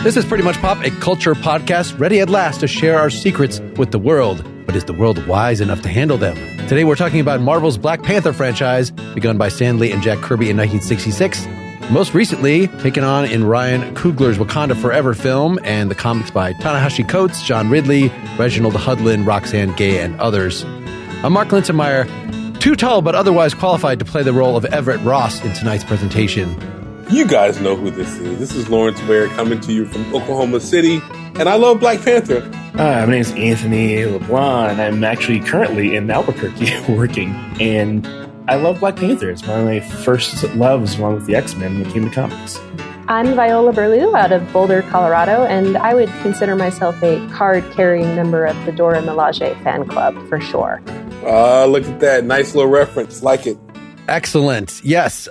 This is Pretty Much Pop, a culture podcast ready at last to share our secrets with the world. But is the world wise enough to handle them? Today we're talking about Marvel's Black Panther franchise, begun by Stan Lee and Jack Kirby in 1966. Most recently, taken on in Ryan Coogler's Wakanda Forever film and the comics by Ta-Nehisi Coates, John Ridley, Reginald Hudlin, Roxane Gay, and others. I'm Mark Linsenmeyer, too tall but otherwise qualified to play the role of Everett Ross in tonight's presentation. You guys know who this is. This is Lawrence Ware coming to you from Oklahoma City, and I love Black Panther. My name is Anthony LeBlanc, and I'm actually currently in Albuquerque working, and I love Black Panther. It's one of my first loves along with the X-Men when it came to comics. I'm Viola Burlew out of Boulder, Colorado, and I would consider myself a card-carrying member of the Dora Milaje fan club for sure. Look at that. Nice little reference. Like it. Excellent. Yes.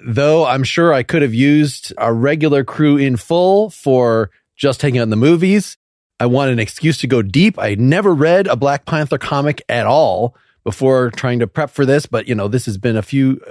Though I'm sure I could have used our regular crew in full for just hanging out in the movies. I want an excuse to go deep. I never read a Black Panther comic at all before trying to prep for this, but this has been a few...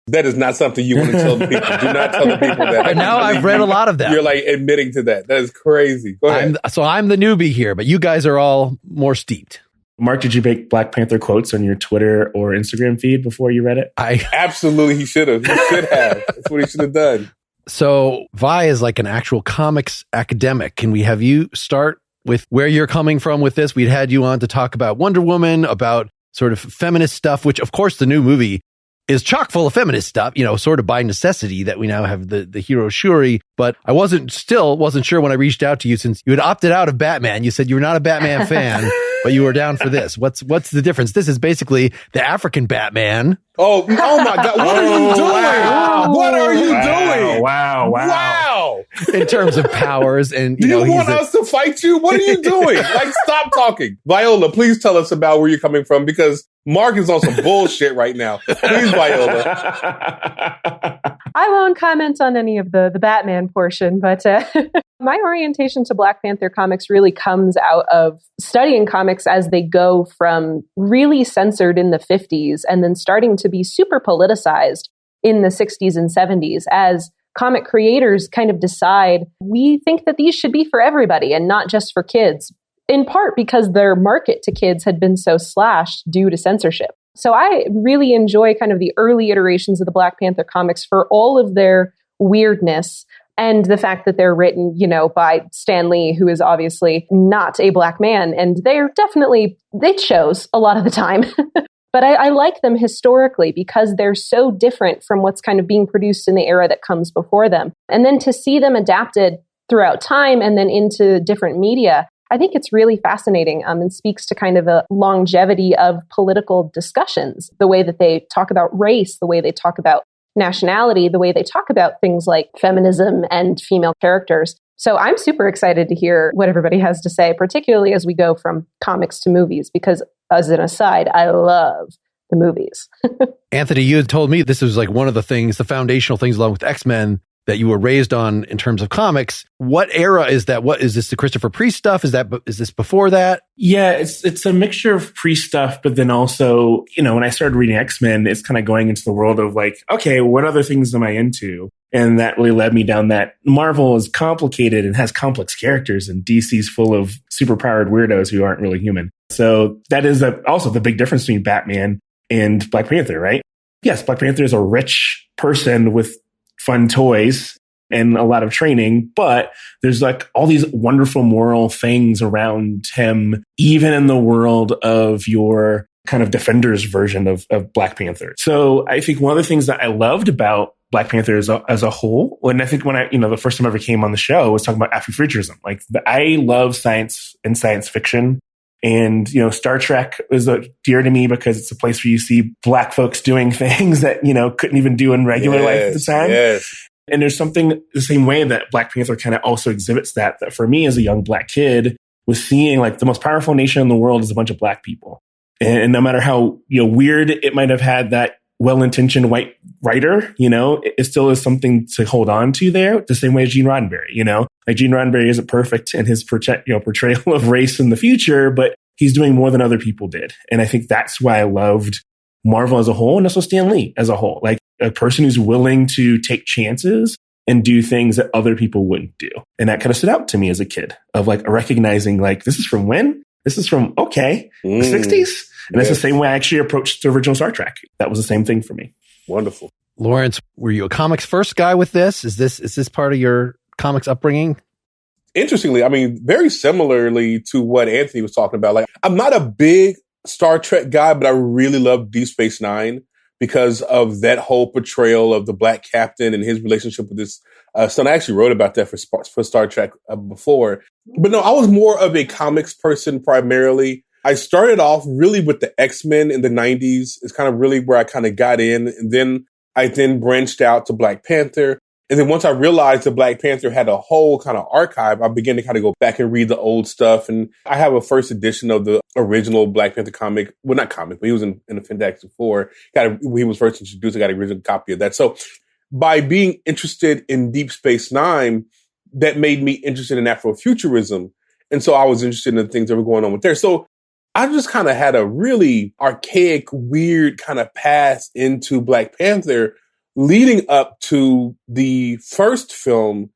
That is not something you want to tell the people. Do not tell the people that. But now I've read a lot of them. You're like admitting to that. That is crazy. Go ahead. I'm the newbie here, but you guys are all more steeped. Mark, did you make Black Panther quotes on your Twitter or Instagram feed before you read it? Absolutely, he should have. He should have. That's what he should have done. So Vi is like an actual comics academic. Can we have you start with where you're coming from with this? We'd had you on to talk about Wonder Woman, about sort of feminist stuff, which of course the new movie is chock full of feminist stuff, sort of by necessity that we now have the hero Shuri. But I wasn't sure when I reached out to you, since you had opted out of Batman. You said you were not a Batman fan, but you were down for this. What's the difference? This is basically the African Batman. Oh my God. What are you doing? Wow. What are you doing? Wow. In terms of powers. And do you want us to fight you? What are you doing? Stop talking. Viola, please tell us about where you're coming from, because Mark is on some bullshit right now. Please, Viola. I won't comment on any of the Batman portion, but my orientation to Black Panther comics really comes out of studying comics as they go from really censored in the 50s and then starting to be super politicized in the 60s and 70s as comic creators kind of decide, we think that these should be for everybody and not just for kids, in part because their market to kids had been so slashed due to censorship. So I really enjoy kind of the early iterations of the Black Panther comics for all of their weirdness and the fact that they're written, by Stan Lee, who is obviously not a Black man. And it shows a lot of the time. But I like them historically because they're so different from what's kind of being produced in the era that comes before them. And then to see them adapted throughout time and then into different media, I think it's really fascinating and speaks to kind of a longevity of political discussions, the way that they talk about race, the way they talk about nationality, the way they talk about things like feminism and female characters. So I'm super excited to hear what everybody has to say, particularly as we go from comics to movies, because as an aside, I love the movies. Anthony, you had told me this was like one of the foundational things along with X-Men that you were raised on in terms of comics. What era is that? What is this, the Christopher Priest stuff? Is this before that? Yeah, it's a mixture of Priest stuff, but then also, when I started reading X-Men, it's kind of going into the world of okay, what other things am I into? And that really led me down that Marvel is complicated and has complex characters, and DC's full of superpowered weirdos who aren't really human. So that is also the big difference between Batman and Black Panther, right? Yes, Black Panther is a rich person with fun toys and a lot of training, but there's all these wonderful moral things around him, even in the world of your kind of Defenders version of Black Panther. So I think one of the things that I loved about Black Panther as a whole, and I think when the first time I ever came on the show, I was talking about Afrofuturism. I love science and science fiction. And, Star Trek is dear to me because it's a place where you see Black folks doing things that, couldn't even do in regular life at the time. Yes. And there's something the same way that Black Panther kind of also exhibits that for me as a young Black kid was seeing the most powerful nation in the world is a bunch of Black people. And no matter how, weird it might have had that well-intentioned white writer, it still is something to hold on to there, the same way as Gene Roddenberry, Gene Roddenberry isn't perfect in his portrayal of race in the future, but he's doing more than other people did. And I think that's why I loved Marvel as a whole, and also Stan Lee as a whole. A person who's willing to take chances and do things that other people wouldn't do. And that kind of stood out to me as a kid of like recognizing like, this is from when? This is from, the 60s? And that's the same way I actually approached the original Star Trek. That was the same thing for me. Wonderful. Lawrence, were you a comics first guy with this? Is this part of your comics upbringing? Interestingly, I mean, very similarly to what Anthony was talking about. Like, I'm not a big Star Trek guy, but I really love Deep Space Nine because of that whole portrayal of the Black Captain and his relationship with his son. I actually wrote about that for Star Trek before. But no, I was more of a comics person primarily. I started off really with the X-Men in the 90s. It's kind of really where I kind of got in. And then I branched out to Black Panther. And then once I realized that Black Panther had a whole kind of archive, I began to kind of go back and read the old stuff. And I have a first edition of the original Black Panther comic. Well, not comic, but he was in the Fantastic Four. He was first introduced. I got an original copy of that. So by being interested in Deep Space Nine, that made me interested in Afrofuturism. And so I was interested in the things that were going on with there. So I just kind of had a really archaic, weird kind of path into Black Panther leading up to the first film.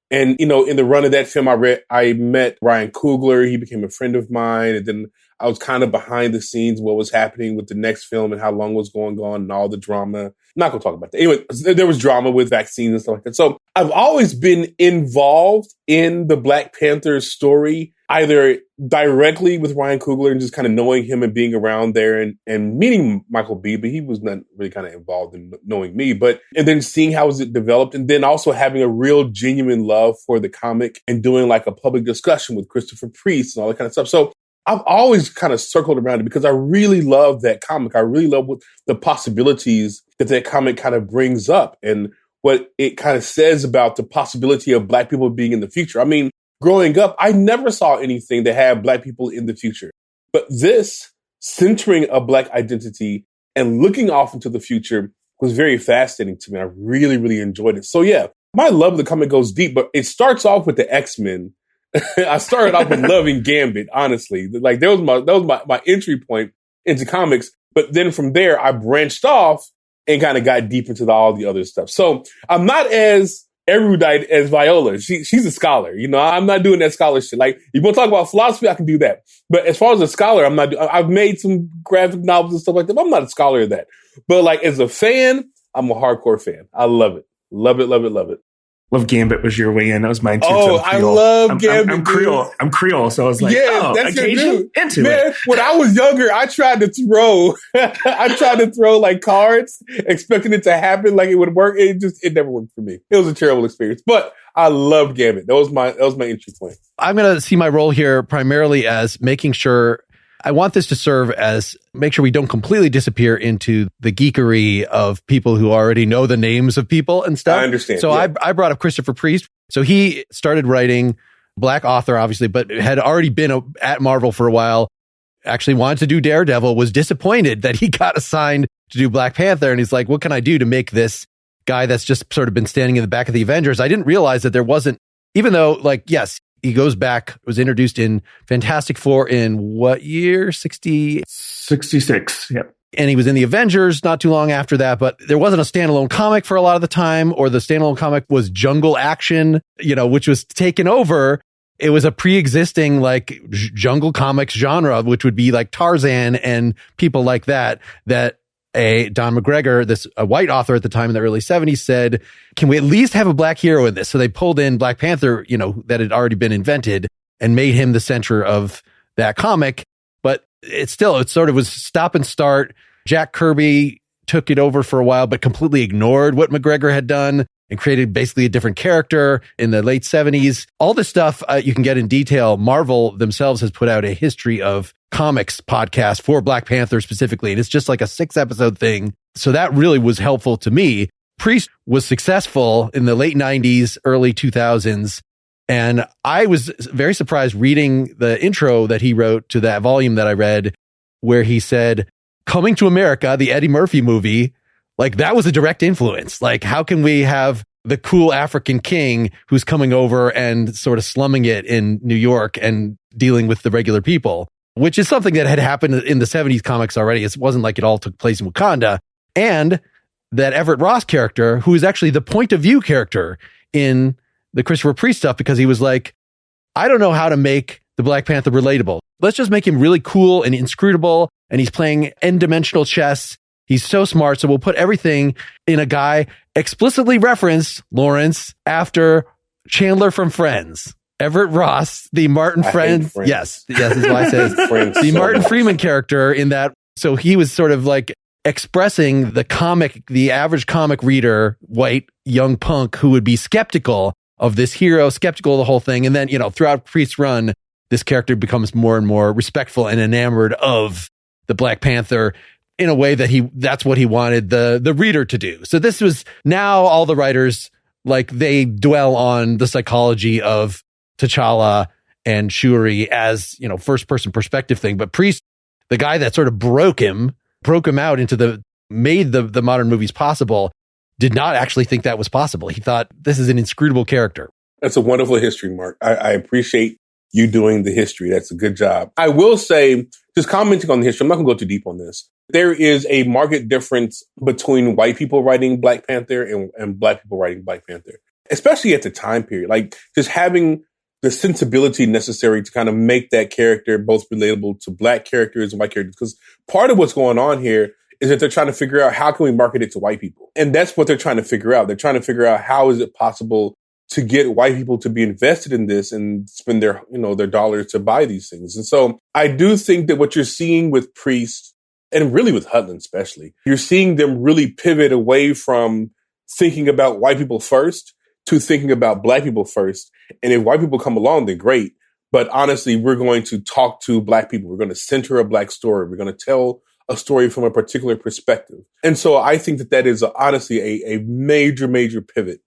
And, you know, in the run of that film, I met Ryan Coogler. He became a friend of mine. And then I was kind of behind the scenes, what was happening with the next film and how long was going on and all the drama. I'm not going to talk about that. Anyway, there was drama with vaccines and stuff like that. So I've always been involved in the Black Panther story, either directly with Ryan Coogler and just kind of knowing him and being around there and meeting Michael B, but he was not really kind of involved in knowing me. And then seeing how it developed and then also having a real genuine love for the comic and doing like a public discussion with Christopher Priest and all that kind of stuff. So I've always kind of circled around it because I really love that comic. I really love what the possibilities that comic kind of brings up and what it kind of says about the possibility of Black people being in the future. I mean, growing up, I never saw anything that had Black people in the future. But this centering a Black identity and looking off into the future was very fascinating to me. I really, really enjoyed it. So yeah, my love of the comic goes deep, but it starts off with the X-Men. I started off with loving Gambit, honestly. Like that was my entry point into comics. But then from there, I branched off and kind of got deep into all the other stuff. So I'm not as erudite as Viola. She's a scholar. You know, I'm not doing that scholar shit. Like, you want to talk about philosophy, I can do that. But as far as a scholar, I've made some graphic novels and stuff like that, but I'm not a scholar of that. But like, as a fan, I'm a hardcore fan. I love it. Love it, love it, love it. Love Gambit was your way in. That was mine too. Oh, I love Gambit. I'm Creole. I'm Creole. So I was like, that's occasion into Man, it. When I was younger, I tried to throw like cards, expecting it to happen, like it would work. It never worked for me. It was a terrible experience, but I loved Gambit. That was my entry point. I'm going to see my role here primarily as making sure I want this to serve as make sure we don't completely disappear into the geekery of people who already know the names of people and stuff. I understand. So yeah. I brought up Christopher Priest. So he started writing, Black author, obviously, but had already been at Marvel for a while. Actually wanted to do Daredevil, was disappointed that he got assigned to do Black Panther. And he's like, what can I do to make this guy that's just sort of been standing in the back of the Avengers? I didn't realize that there wasn't, even though, like, yes, he goes back, was introduced in Fantastic Four in what year? 66. Yep. And he was in the Avengers not too long after that, but there wasn't a standalone comic for a lot of the time, or the standalone comic was Jungle Action, you know, which was taken over. It was a pre-existing like jungle comics genre, which would be like Tarzan and people like that Don McGregor, a white author at the time in the early 70s, said, can we at least have a Black hero in this? So they pulled in Black Panther, you know, that had already been invented and made him the center of that comic. But it sort of was stop and start. Jack Kirby took it over for a while, but completely ignored what McGregor had done and created basically a different character in the late 70s. All this stuff you can get in detail. Marvel themselves has put out a history of comics podcast for Black Panther specifically. And it's just like a 6-episode thing. So that really was helpful to me. Priest was successful in the late 90s, early 2000s. And I was very surprised reading the intro that he wrote to that volume that I read, where he said, Coming to America, the Eddie Murphy movie, like that was a direct influence. Like, how can we have the cool African king who's coming over and sort of slumming it in New York and dealing with the regular people? Which is something that had happened in the 70s comics already. It wasn't like it all took place in Wakanda. And that Everett Ross character, who is actually the point of view character in the Christopher Priest stuff because he was like, I don't know how to make the Black Panther relatable. Let's just make him really cool and inscrutable. And he's playing n-dimensional chess. He's so smart. So we'll put everything in a guy explicitly referenced, Lawrence, after Chandler from Friends. Everett Ross, the Martin Friends. Yes, that's why I said the Martin Freeman character in that. So he was sort of like expressing the average comic reader, white, young punk who would be skeptical of this hero, skeptical of the whole thing. And then, throughout Priest's run, this character becomes more and more respectful and enamored of the Black Panther in a way that that's what he wanted the reader to do. So this was now all the writers, like they dwell on the psychology of T'Challa and Shuri as, first person perspective thing. But Priest, the guy that sort of broke him out made the modern movies possible, did not actually think that was possible. He thought this is an inscrutable character. That's a wonderful history, Mark. I appreciate you doing the history. That's a good job. I will say, just commenting on the history, I'm not going to go too deep on this. There is a marked difference between white people writing Black Panther and Black people writing Black Panther, especially at the time period. Like just having the sensibility necessary to kind of make that character both relatable to Black characters and white characters. Because part of what's going on here is that they're trying to figure out how can we market it to white people? And that's what they're trying to figure out. They're trying to figure out how is it possible to get white people to be invested in this and spend their dollars to buy these things. And so I do think that what you're seeing with Priest, and really with Hudlin especially, you're seeing them really pivot away from thinking about white people first to thinking about Black people first. And if white people come along, then great. But honestly, we're going to talk to Black people. We're going to center a Black story. We're going to tell a story from a particular perspective. And so I think that is honestly a major, major pivot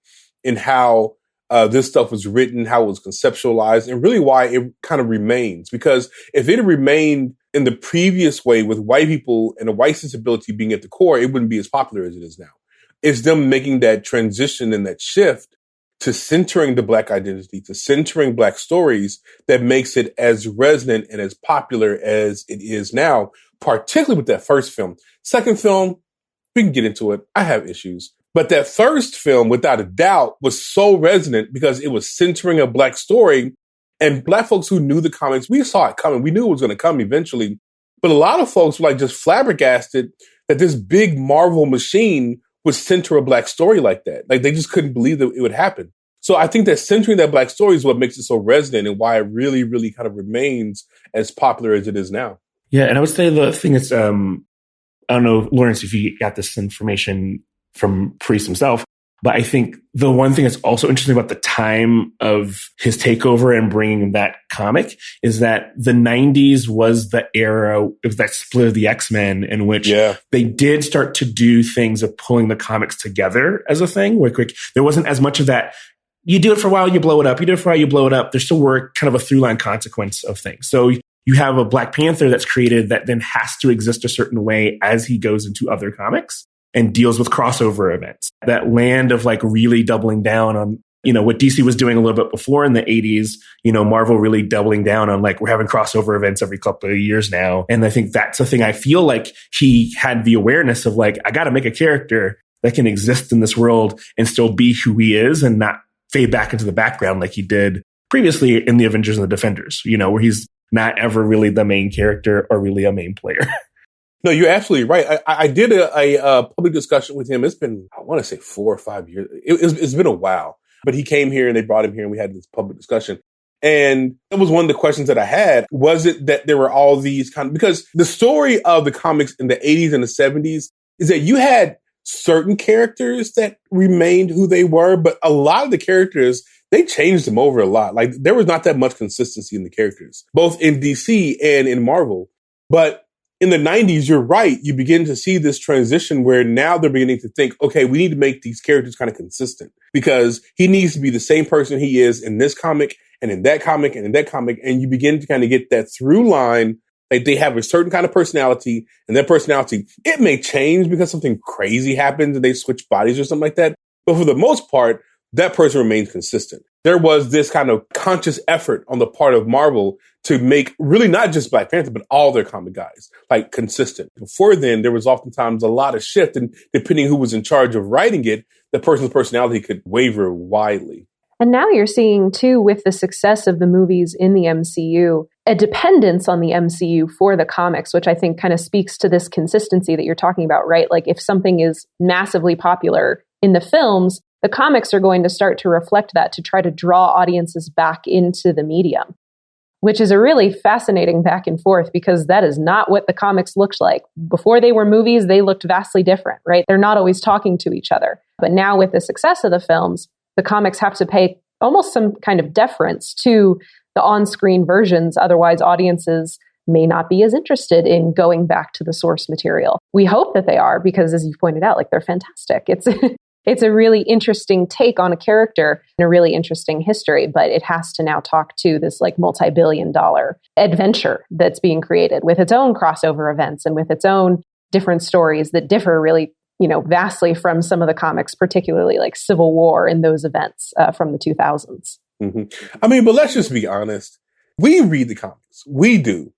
in how this stuff was written, how it was conceptualized, and really why it kind of remains. Because if it had remained in the previous way with white people and a white sensibility being at the core, it wouldn't be as popular as it is now. It's them making that transition and that shift to centering the Black identity, to centering Black stories that makes it as resonant and as popular as it is now, particularly with that first film. Second film, we can get into it. I have issues. But that first film, without a doubt, was so resonant because it was centering a Black story. And Black folks who knew the comics, we saw it coming. We knew it was going to come eventually. But a lot of folks were like just flabbergasted that this big Marvel machine would center a Black story like that. Like they just couldn't believe that it would happen. So I think that centering that Black story is what makes it so resonant and why it really, really kind of remains as popular as it is now. Yeah, and I would say the thing is, I don't know, Lawrence, if you got this information from Priest himself, but I think the one thing that's also interesting about the time of his takeover and bringing that comic is that the 90s was the era of that split of the X-Men in which they did start to do things of pulling the comics together as a thing. Where there wasn't as much of that. You do it for a while, you blow it up. You do it for a while, you blow it up. There still were kind of a through line consequence of things. So you have a Black Panther that's created that then has to exist a certain way as he goes into other comics and deals with crossover events. That land of like really doubling down on, what DC was doing a little bit before in the 80s, Marvel really doubling down on like, we're having crossover events every couple of years now. And I think that's the thing I feel like he had the awareness of like, I got to make a character that can exist in this world and still be who he is and not fade back into the background like he did previously in the Avengers and the Defenders, where he's not ever really the main character or really a main player. No, you're absolutely right. I did a public discussion with him. It's been, I want to say 4 or 5 years. It's been a while, but he came here and they brought him here and we had this public discussion. And that was one of the questions that I had. Was it that there were all these because the story of the comics in the 80s and the 70s is that you had certain characters that remained who they were, but a lot of the characters, they changed them over a lot. Like there was not that much consistency in the characters, both in DC and in Marvel. But in the 90s, you're right. You begin to see this transition where now they're beginning to think, okay, we need to make these characters kind of consistent because he needs to be the same person he is in this comic and in that comic and in that comic. And you begin to kind of get that through line. Like they have a certain kind of personality and that personality, it may change because something crazy happens and they switch bodies or something like that. But for the most part, that person remains consistent. there was this kind of conscious effort on the part of Marvel to make really not just Black Panther, but all their comic guys like consistent. Before then, there was oftentimes a lot of shift, and depending who was in charge of writing it, the person's personality could waver widely. And now you're seeing, too, with the success of the movies in the MCU, a dependence on the MCU for the comics, which I think kind of speaks to this consistency that you're talking about, right? Like if something is massively popular in the films, the comics are going to start to reflect that to try to draw audiences back into the medium, which is a really fascinating back and forth because that is not what the comics looked like. Before they were movies, they looked vastly different, right? They're not always talking to each other. But now with the success of the films, the comics have to pay almost some kind of deference to the on-screen versions. Otherwise, audiences may not be as interested in going back to the source material. We hope that they are because, as you pointed out, like they're fantastic. It's a really interesting take on a character and a really interesting history, but it has to now talk to this like multi-billion-dollar adventure that's being created with its own crossover events and with its own different stories that differ really vastly from some of the comics, particularly like Civil War and those events from the 2000s. Mm-hmm. I mean, but let's just be honest. We read the comics. We do.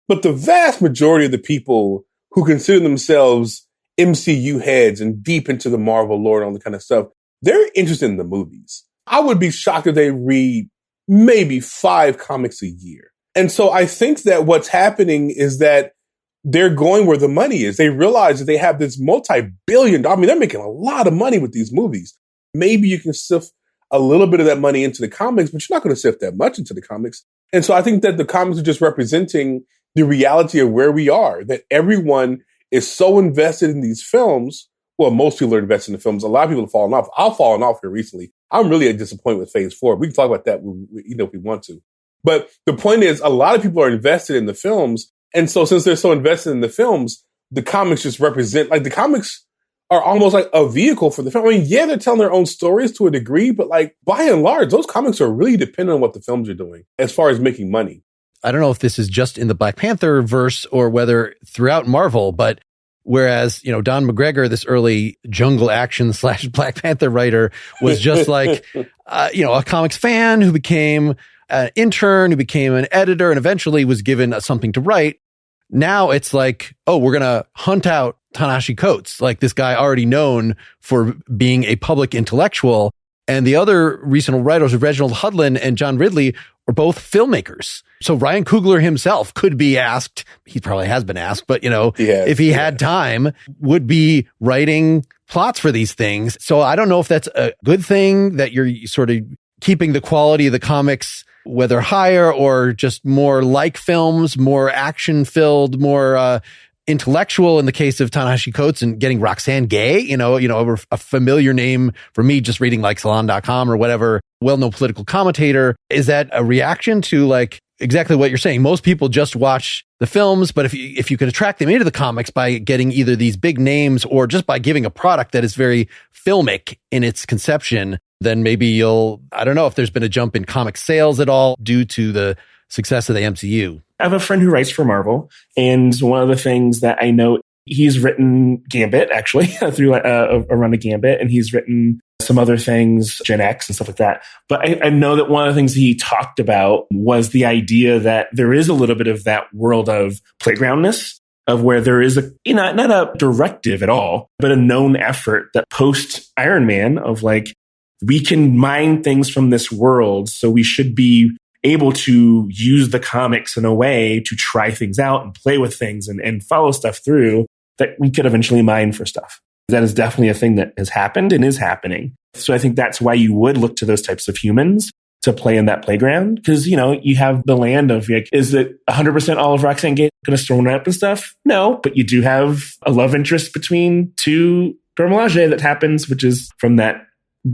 But the vast majority of the people who consider themselves MCU heads and deep into the Marvel lore and all that kind of stuff, they're interested in the movies. I would be shocked if they read maybe 5 comics a year. And so I think that what's happening is that they're going where the money is. They realize that they have this multi-billion, I mean, they're making a lot of money with these movies. Maybe you can sift a little bit of that money into the comics, but you're not going to sift that much into the comics. And so I think that the comics are just representing the reality of where we are, that everyone is so invested in these films. Well, most people are invested in the films. A lot of people have fallen off. I've fallen off here recently. I'm really disappointed with Phase 4. We can talk about that if we want to. But the point is, a lot of people are invested in the films. And so since they're so invested in the films, the comics just represent, like the comics are almost like a vehicle for the film. I mean, yeah, they're telling their own stories to a degree, but like by and large, those comics are really dependent on what the films are doing as far as making money. I don't know if this is just in the Black Panther verse or whether throughout Marvel, but whereas, Don McGregor, this early jungle action / Black Panther writer, was just like, a comics fan who became an intern, who became an editor, and eventually was given something to write. Now it's like, oh, we're going to hunt out Ta-Nehisi Coates, like this guy already known for being a public intellectual. And the other recent writers, Reginald Hudlin and John Ridley, are both filmmakers. So Ryan Coogler himself could be asked, he probably has been asked, but if he had time, would be writing plots for these things. So I don't know if that's a good thing that you're sort of keeping the quality of the comics, whether higher or just more like films, more action filled, more intellectual in the case of Ta-Nehisi Coates, and getting Roxane Gay, a familiar name for me just reading like Salon.com or whatever, well-known political commentator. Is that a reaction to like exactly what you're saying? Most people just watch the films, but if you could attract them into the comics by getting either these big names or just by giving a product that is very filmic in its conception, then maybe I don't know if there's been a jump in comic sales at all due to the success of the MCU. I have a friend who writes for Marvel, and one of the things that I know, he's written Gambit, actually, through a run of Gambit, and he's written some other things, Gen X and stuff like that. But I know that one of the things he talked about was the idea that there is a little bit of that world of playgroundness, of where there is not a directive at all, but a known effort that post Iron Man of like, we can mine things from this world, so we should be able to use the comics in a way to try things out and play with things and follow stuff through that we could eventually mine for stuff. That is definitely a thing that has happened and is happening. So I think that's why you would look to those types of humans to play in that playground. Because, you have the land of like, is it 100% all of Roxane Gay going to storm up and stuff? No, but you do have a love interest between two Dora Milaje that happens, which is from that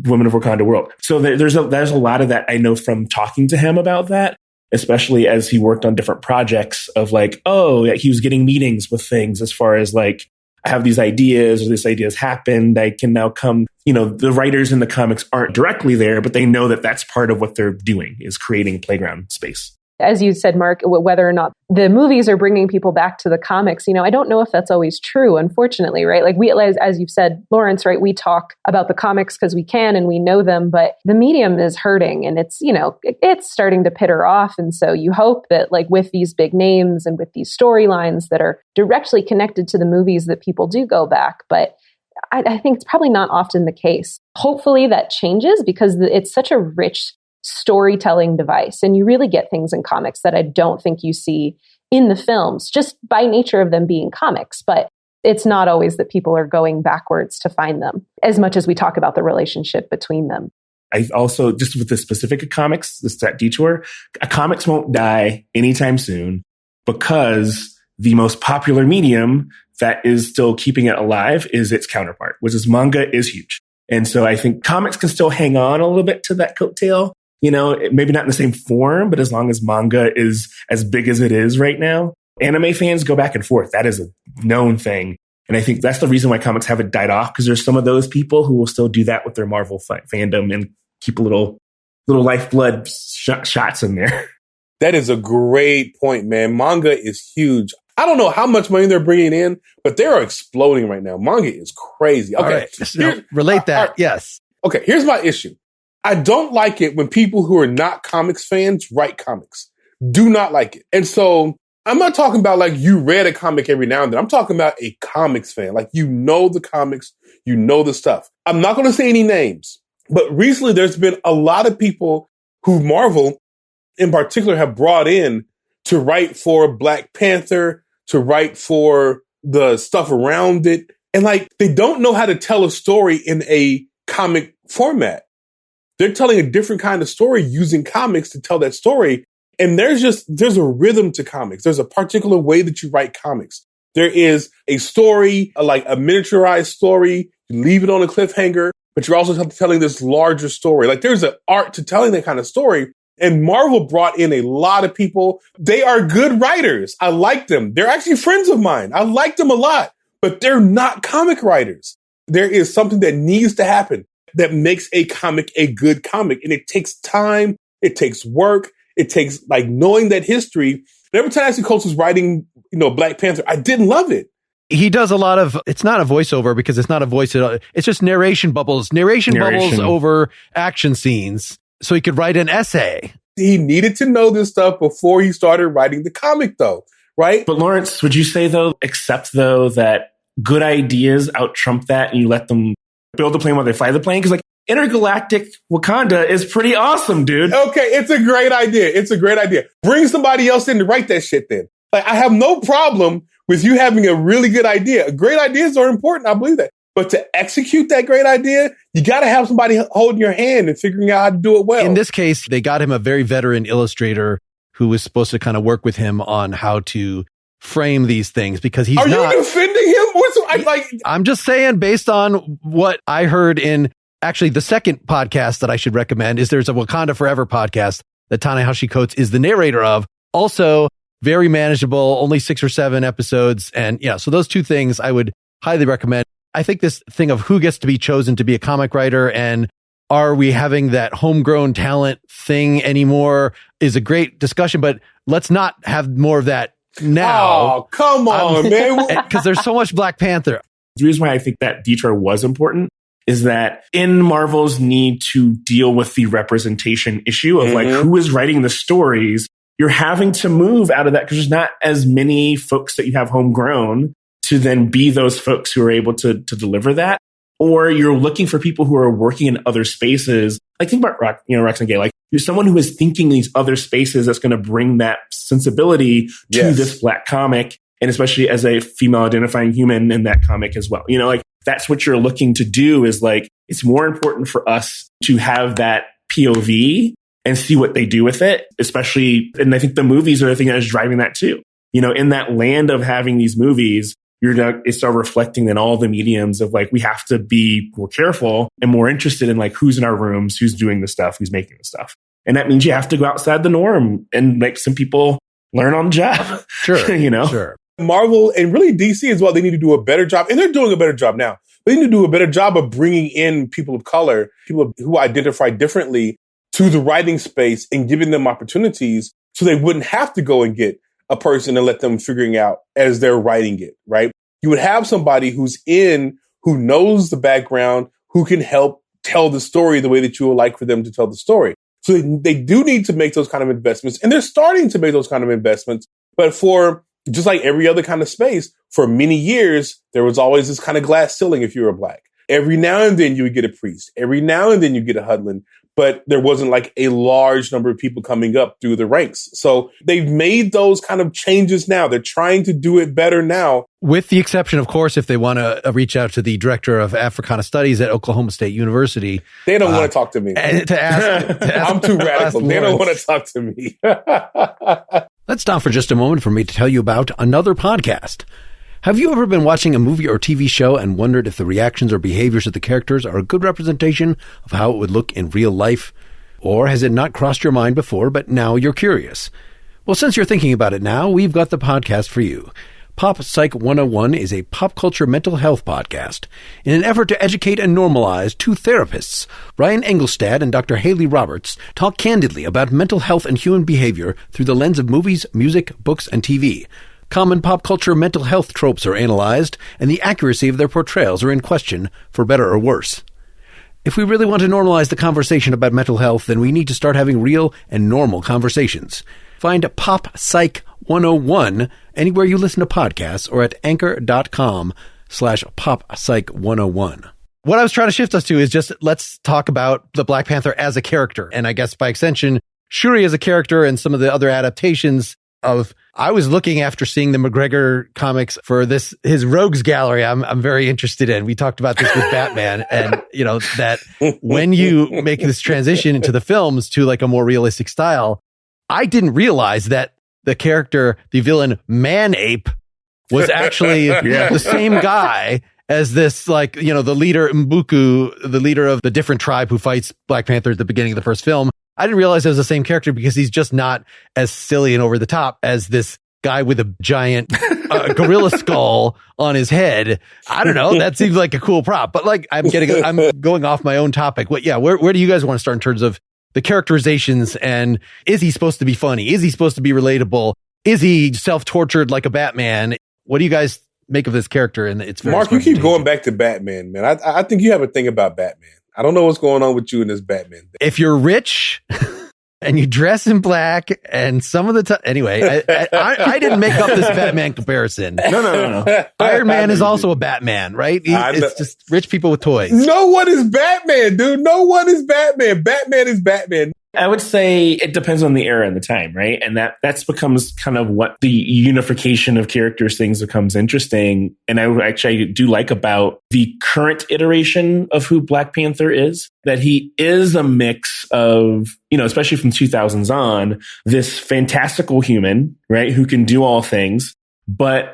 Women of Wakanda world. So there's a lot of that I know from talking to him about that, especially as he worked on different projects of like, he was getting meetings with things as far as like, I have these ideas or this idea has happened. I can now come, the writers in the comics aren't directly there, but they know that that's part of what they're doing is creating playground space. As you said, Mark, whether or not the movies are bringing people back to the comics, I don't know if that's always true, unfortunately, right? Like as you've said, Lawrence, right? We talk about the comics because we can and we know them, but the medium is hurting and it's starting to pitter off. And so you hope that like with these big names and with these storylines that are directly connected to the movies that people do go back. But I think it's probably not often the case. Hopefully that changes because it's such a rich storytelling device. And you really get things in comics that I don't think you see in the films, just by nature of them being comics. But it's not always that people are going backwards to find them, as much as we talk about the relationship between them. I also, just with the specific comics, that detour, comics won't die anytime soon because the most popular medium that is still keeping it alive is its counterpart, which is manga is huge. And so I think comics can still hang on a little bit to that coattail. Maybe not in the same form, but as long as manga is as big as it is right now, anime fans go back and forth. That is a known thing. And I think that's the reason why comics haven't died off, because there's some of those people who will still do that with their Marvel fandom and keep a little lifeblood shots in there. That is a great point, man. Manga is huge. I don't know how much money they're bringing in, but they are exploding right now. Manga is crazy. Okay. Relate that. Yes. Okay. Here's my issue. I don't like it when people who are not comics fans write comics. Do not like it. And so I'm not talking about like you read a comic every now and then. I'm talking about a comics fan. Like the comics, the stuff. I'm not going to say any names, but recently there's been a lot of people who Marvel in particular have brought in to write for Black Panther, to write for the stuff around it. And like, they don't know how to tell a story in a comic format. They're telling a different kind of story using comics to tell that story. And there's a rhythm to comics. There's a particular way that you write comics. There is a story, like a miniaturized story. You leave it on a cliffhanger, but you're also telling this larger story. Like there's an art to telling that kind of story. And Marvel brought in a lot of people. They are good writers. I like them. They're actually friends of mine. I like them a lot, but they're not comic writers. There is something that needs to happen that makes a comic a good comic. And it takes time. It takes work. It takes like knowing that history. And every time I see Coates was writing, Black Panther, I didn't love it. He does a lot of, it's not a voiceover because it's not a voice at all. It's just narration bubbles over action scenes. So he could write an essay. He needed to know this stuff before he started writing the comic though, right? But Lawrence, would you say that good ideas out-trump that and you let them build the plane while they fly the plane? Because like intergalactic Wakanda is pretty awesome, dude. Okay, it's a great idea. Bring somebody else in to write that shit then. Like I have no problem with you having a really good idea. Great ideas are important. I believe that. But to execute that great idea, you got to have somebody holding your hand and figuring out how to do it well. In this case, they got him a very veteran illustrator who was supposed to kind of work with him on how to frame these things because he's not. Are you defending him? I'm just saying, based on what I heard in actually the second podcast that I should recommend is there's a Wakanda Forever podcast that Ta-Nehisi Coates is the narrator of. Also, very manageable, only 6 or 7 episodes. And yeah, so those two things I would highly recommend. I think this thing of who gets to be chosen to be a comic writer and are we having that homegrown talent thing anymore is a great discussion, but let's not have more of that now. Oh, come on, man. Because there's so much Black Panther. The reason why I think that detour was important is that in Marvel's need to deal with the representation issue of like who is writing the stories, you're having to move out of that because there's not as many folks that you have homegrown to then be those folks who are able to deliver that. Or you're looking for people who are working in other spaces. Like think about Roxanne Gay. Like you're someone who is thinking these other spaces that's going to bring that sensibility to this Black comic. And especially as a female identifying human in that comic as well. Like that's what you're looking to do is like, it's more important for us to have that POV and see what they do with it, especially. And I think the movies are the thing that is driving that too. In that land of having these movies, it's reflecting in all the mediums of like, we have to be more careful and more interested in like, who's in our rooms, who's doing the stuff, who's making the stuff. And that means you have to go outside the norm and make some people learn on the job. Sure. Sure. Marvel and really DC as well, they need to do a better job. And they're doing a better job now. They need to do a better job of bringing in people of color, people who identify differently to the writing space and giving them opportunities so they wouldn't have to go and get a person and let them figuring out as they're writing it, right? You would have somebody who knows the background, who can help tell the story the way that you would like for them to tell the story. So they do need to make those kind of investments, and they're starting to make those kind of investments. But for just like every other kind of space, for many years, there was always this kind of glass ceiling if you were Black. Every now and then you would get a priest. Every now and then you get a Hudlin. But there wasn't like a large number of people coming up through the ranks. So they've made those kind of changes now. They're trying to do it better now. With the exception, of course, if they want to reach out to the director of Africana Studies at Oklahoma State University. They don't want to talk to me. To ask I'm too radical. They don't want to talk to me. Let's stop for just a moment for me to tell you about another podcast. Have you ever been watching a movie or TV show and wondered if the reactions or behaviors of the characters are a good representation of how it would look in real life? Or has it not crossed your mind before, but now you're curious? Well, since you're thinking about it now, we've got the podcast for you. Pop Psych 101 is a pop culture mental health podcast. In an effort to educate and normalize, two therapists, Ryan Engelstad and Dr. Haley Roberts, talk candidly about mental health and human behavior through the lens of movies, music, books, and TV. Common pop culture mental health tropes are analyzed, and the accuracy of their portrayals are in question, for better or worse. If we really want to normalize the conversation about mental health, then we need to start having real and normal conversations. Find Pop Psych 101 anywhere you listen to podcasts or at anchor.com/Pop Psych 101. What I was trying to shift us to is just let's talk about the Black Panther as a character. And I guess by extension, Shuri as a character and some of the other adaptations of, I was looking after seeing the McGregor comics for his Rogues Gallery. I'm very interested in. We talked about this with Batman, and you know that when you make this transition into the films to like a more realistic style, I didn't realize that the character, the villain Man-Ape, was actually the same guy as this, like, you know, the leader M'Buku, the leader of the different tribe who fights Black Panther at the beginning of the first film. I didn't realize it was the same character because he's just not as silly and over the top as this guy with a giant gorilla skull on his head. I don't know. That seems like a cool prop, but like I'm going off my own topic. Where do you guys want to start in terms of the characterizations, and is he supposed to be funny? Is he supposed to be relatable? Is he self-tortured like a Batman? What do you guys make of this character? And it's Mark, you keep going back to Batman, man. I think you have a thing about Batman. I don't know what's going on with you in this Batman thing. If you're rich and you dress in black and some of the time, anyway, I didn't make up this Batman comparison. No. Iron Man is also a Batman, right? It's just rich people with toys. No one is Batman, dude. No one is Batman. Batman is Batman. I would say it depends on the era and the time, right? And that's becomes kind of what the unification of characters things becomes interesting. And I do like about the current iteration of who Black Panther is, that he is a mix of, you know, especially from 2000s on, this fantastical human, right, who can do all things, and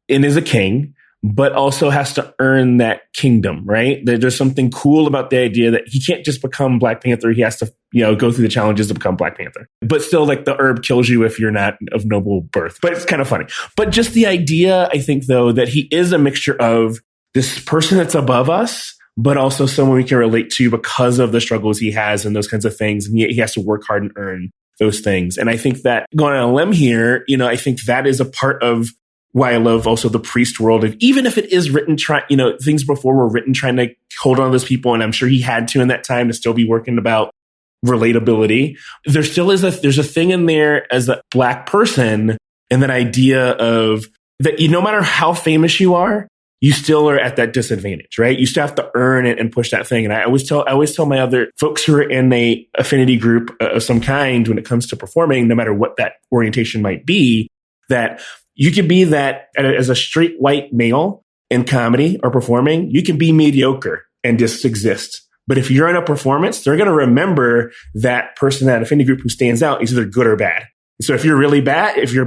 is a king, but also has to earn that kingdom, right? There's something cool about the idea that he can't just become Black Panther. He has to, you know, go through the challenges to become Black Panther. But still, like, the herb kills you if you're not of noble birth. But it's kind of funny. But just the idea, I think, though, that he is a mixture of this person that's above us, but also someone we can relate to because of the struggles he has and those kinds of things. And he has to work hard and earn those things. And I think that, going on a limb here, you know, I think that is a part of why I love also the priest world. Even if it is written, things before were written trying to hold on to those people, and I'm sure he had to in that time to still be working about relatability. There still is there's a thing in there as a Black person, and that idea of that no matter how famous you are, you still are at that disadvantage, right? You still have to earn it and push that thing. And I always tell my other folks who are in a affinity group of some kind when it comes to performing, no matter what that orientation might be, that you can be that as a straight white male in comedy or performing, you can be mediocre and just exist. But if you're in a performance, they're going to remember that person, that affinity group who stands out is either good or bad. So if you're really bad, you're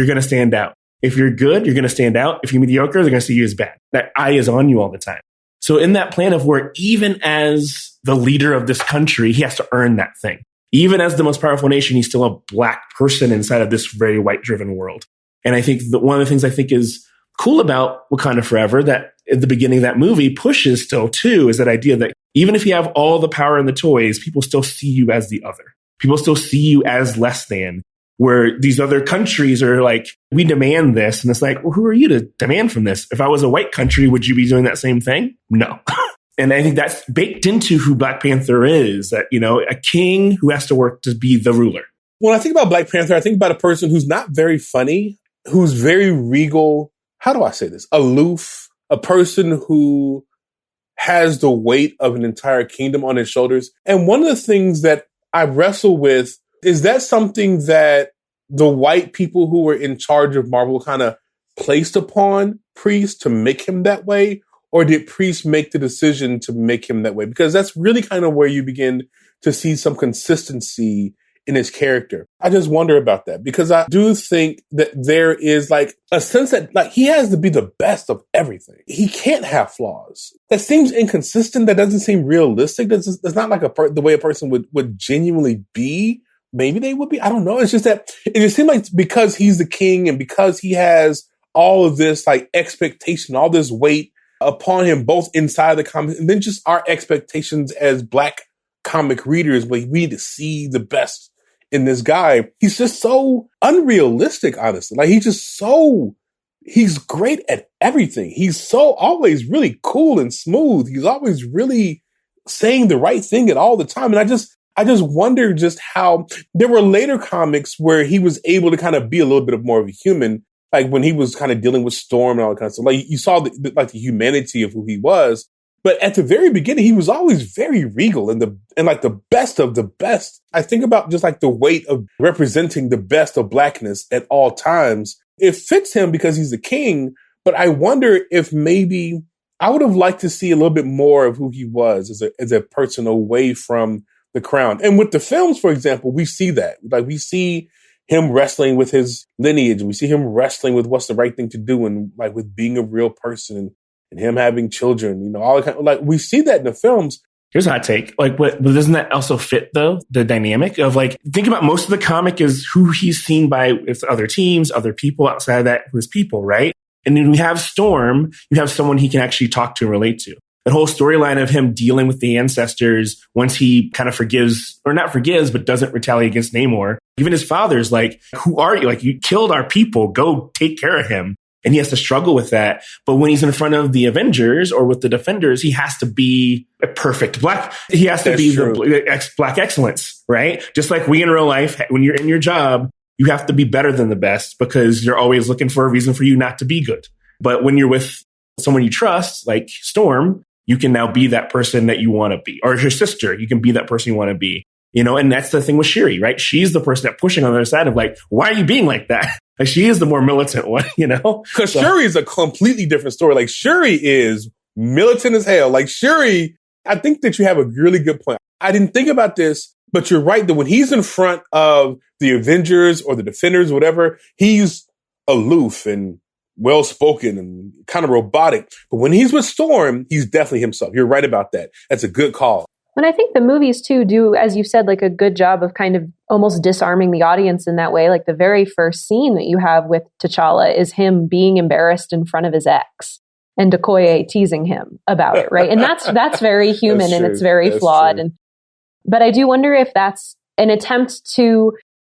going to stand out. If you're good, you're going to stand out. If you're mediocre, they're going to see you as bad. That eye is on you all the time. So in that plan of where even as the leader of this country, he has to earn that thing. Even as the most powerful nation, he's still a Black person inside of this very white-driven world. And I think that one of the things I think is cool about Wakanda Forever that at the beginning of that movie pushes still too is that idea that even if you have all the power and the toys, people still see you as the other. People still see you as less than. where these other countries are like, we demand this. And it's like, well, who are you to demand from this? If I was a white country, would you be doing that same thing? No. And I think that's baked into who Black Panther is, that, a king who has to work to be the ruler. When I think about Black Panther, I think about a person who's not very funny, who's very regal. How do I say this? Aloof, a person who has the weight of an entire kingdom on his shoulders. And one of the things that I wrestle with is that something that the white people who were in charge of Marvel kind of placed upon Priest to make him that way? Or did Priest make the decision to make him that way? Because that's really kind of where you begin to see some consistency in his character. I just wonder about that, because I do think that there is like a sense that like he has to be the best of everything. He can't have flaws. That seems inconsistent. That doesn't seem realistic. That's not like the way a person would genuinely be. Maybe they would be. I don't know. It's just that it just seems like because he's the king and because he has all of this like expectation, all this weight upon him, both inside the comics and then just our expectations as Black comic readers, where we need to see the best in this guy. He's just so unrealistic, honestly. Like he's great at everything. He's so always really cool and smooth. He's always really saying the right thing at all the time. And I just wonder just how there were later comics where he was able to kind of be a little bit more of a human, like when he was kind of dealing with Storm and all that kind of stuff. Like you saw the humanity of who he was. But at the very beginning, he was always very regal and like the best of the best. I think about just like the weight of representing the best of Blackness at all times. It fits him because he's the king, but I wonder if maybe I would have liked to see a little bit more of who he was as a person away from the crown. And with the films, for example, we see that. Like we see him wrestling with his lineage. We see him wrestling with what's the right thing to do and like with being a real person and him having children, all the kind of, like we see that in the films. Here's a hot take. Like, but doesn't that also fit though the dynamic of like, think about most of the comic is who he's seen by with other teams, other people outside of that, his people, right? And then we have Storm, you have someone he can actually talk to and relate to. That whole storyline of him dealing with the ancestors once he kind of forgives, or not forgives, but doesn't retaliate against Namor. Even his father's like, who are you? Like, you killed our people. Go take care of him. And he has to struggle with that. But when he's in front of the Avengers or with the Defenders, he has to be a perfect Black. He has to be the Black excellence, right? Just like we in real life, when you're in your job, you have to be better than the best because you're always looking for a reason for you not to be good. But when you're with someone you trust, like Storm, you can now be that person that you want to be. Or your sister, you can be that person you want to be. And that's the thing with Shuri, right? She's the person that pushing on the other side of like, why are you being like that? Like, she is the more militant one, Because Shuri is a completely different story. Like, Shuri is militant as hell. Like, Shuri, I think that you have a really good point. I didn't think about this, but you're right that when he's in front of the Avengers or the Defenders, whatever, he's aloof and well-spoken and kind of robotic. But when he's with Storm, he's definitely himself. You're right about that. That's a good call. And I think the movies, too, do, as you said, like a good job of kind of almost disarming the audience in that way. Like the very first scene that you have with T'Challa is him being embarrassed in front of his ex and Okoye teasing him about it, right? And that's very human and it's very flawed. But I do wonder if that's an attempt to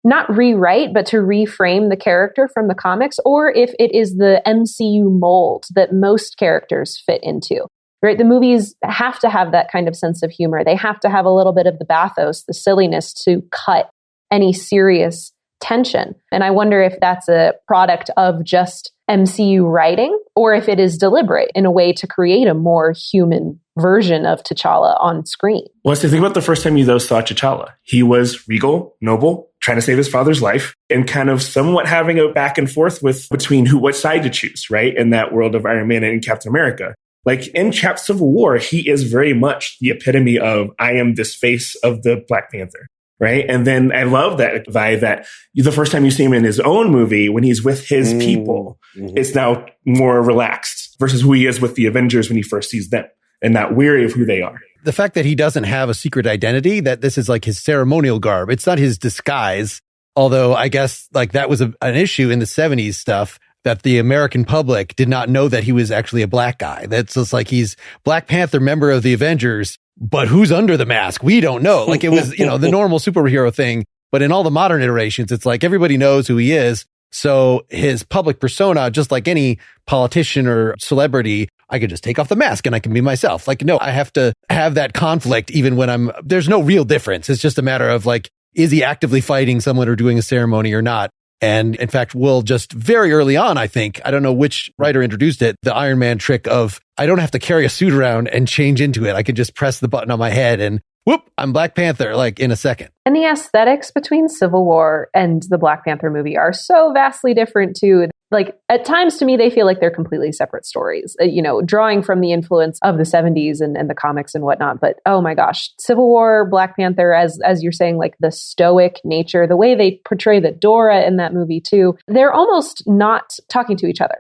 not rewrite, but to reframe the character from the comics, or if it is the MCU mold that most characters fit into. Right? The movies have to have that kind of sense of humor. They have to have a little bit of the bathos, the silliness to cut any serious tension. And I wonder if that's a product of just MCU writing or if it is deliberate in a way to create a more human version of T'Challa on screen. Well, so think about the first time you saw T'Challa. He was regal, noble, trying to save his father's life, and kind of somewhat having a back and forth between what side to choose, right? In that world of Iron Man and Captain America. Like in Civil War, he is very much the epitome of, I am this face of the Black Panther, right? And then I love that vibe that the first time you see him in his own movie, when he's with his people, it's now more relaxed versus who he is with the Avengers when he first sees them and not weary of who they are. The fact that he doesn't have a secret identity, that this is like his ceremonial garb, it's not his disguise. Although I guess like that was an issue in the 70s stuff, that the American public did not know that he was actually a black guy. That's just like he's Black Panther, member of the Avengers, but who's under the mask? We don't know. Like it was, the normal superhero thing. But in all the modern iterations, it's like everybody knows who he is. So his public persona, just like any politician or celebrity, I could just take off the mask and I can be myself. Like, no, I have to have that conflict even when there's no real difference. It's just a matter of like, is he actively fighting someone or doing a ceremony or not? And in fact, Will just very early on, I think, I don't know which writer introduced it, the Iron Man trick of, I don't have to carry a suit around and change into it. I can just press the button on my head and whoop, I'm Black Panther, like in a second. And the aesthetics between Civil War and the Black Panther movie are so vastly different too. Like at times to me, they feel like they're completely separate stories, drawing from the influence of the 70s and the comics and whatnot. But oh my gosh, Civil War, Black Panther, as you're saying, like the stoic nature, the way they portray the Dora in that movie too, they're almost not talking to each other.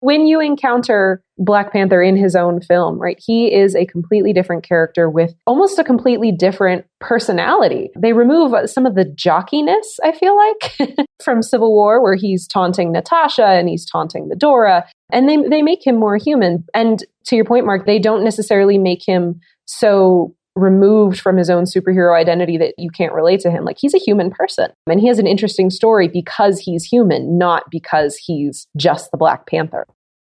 When you encounter Black Panther in his own film, right, he is a completely different character with almost a completely different personality. They remove some of the jockiness, I feel like, from Civil War, where he's taunting Natasha and he's taunting the Dora, and they make him more human. And to your point, Mark, they don't necessarily make him so removed from his own superhero identity that you can't relate to him. Like he's a human person and he has an interesting story because he's human, not because he's just the Black Panther.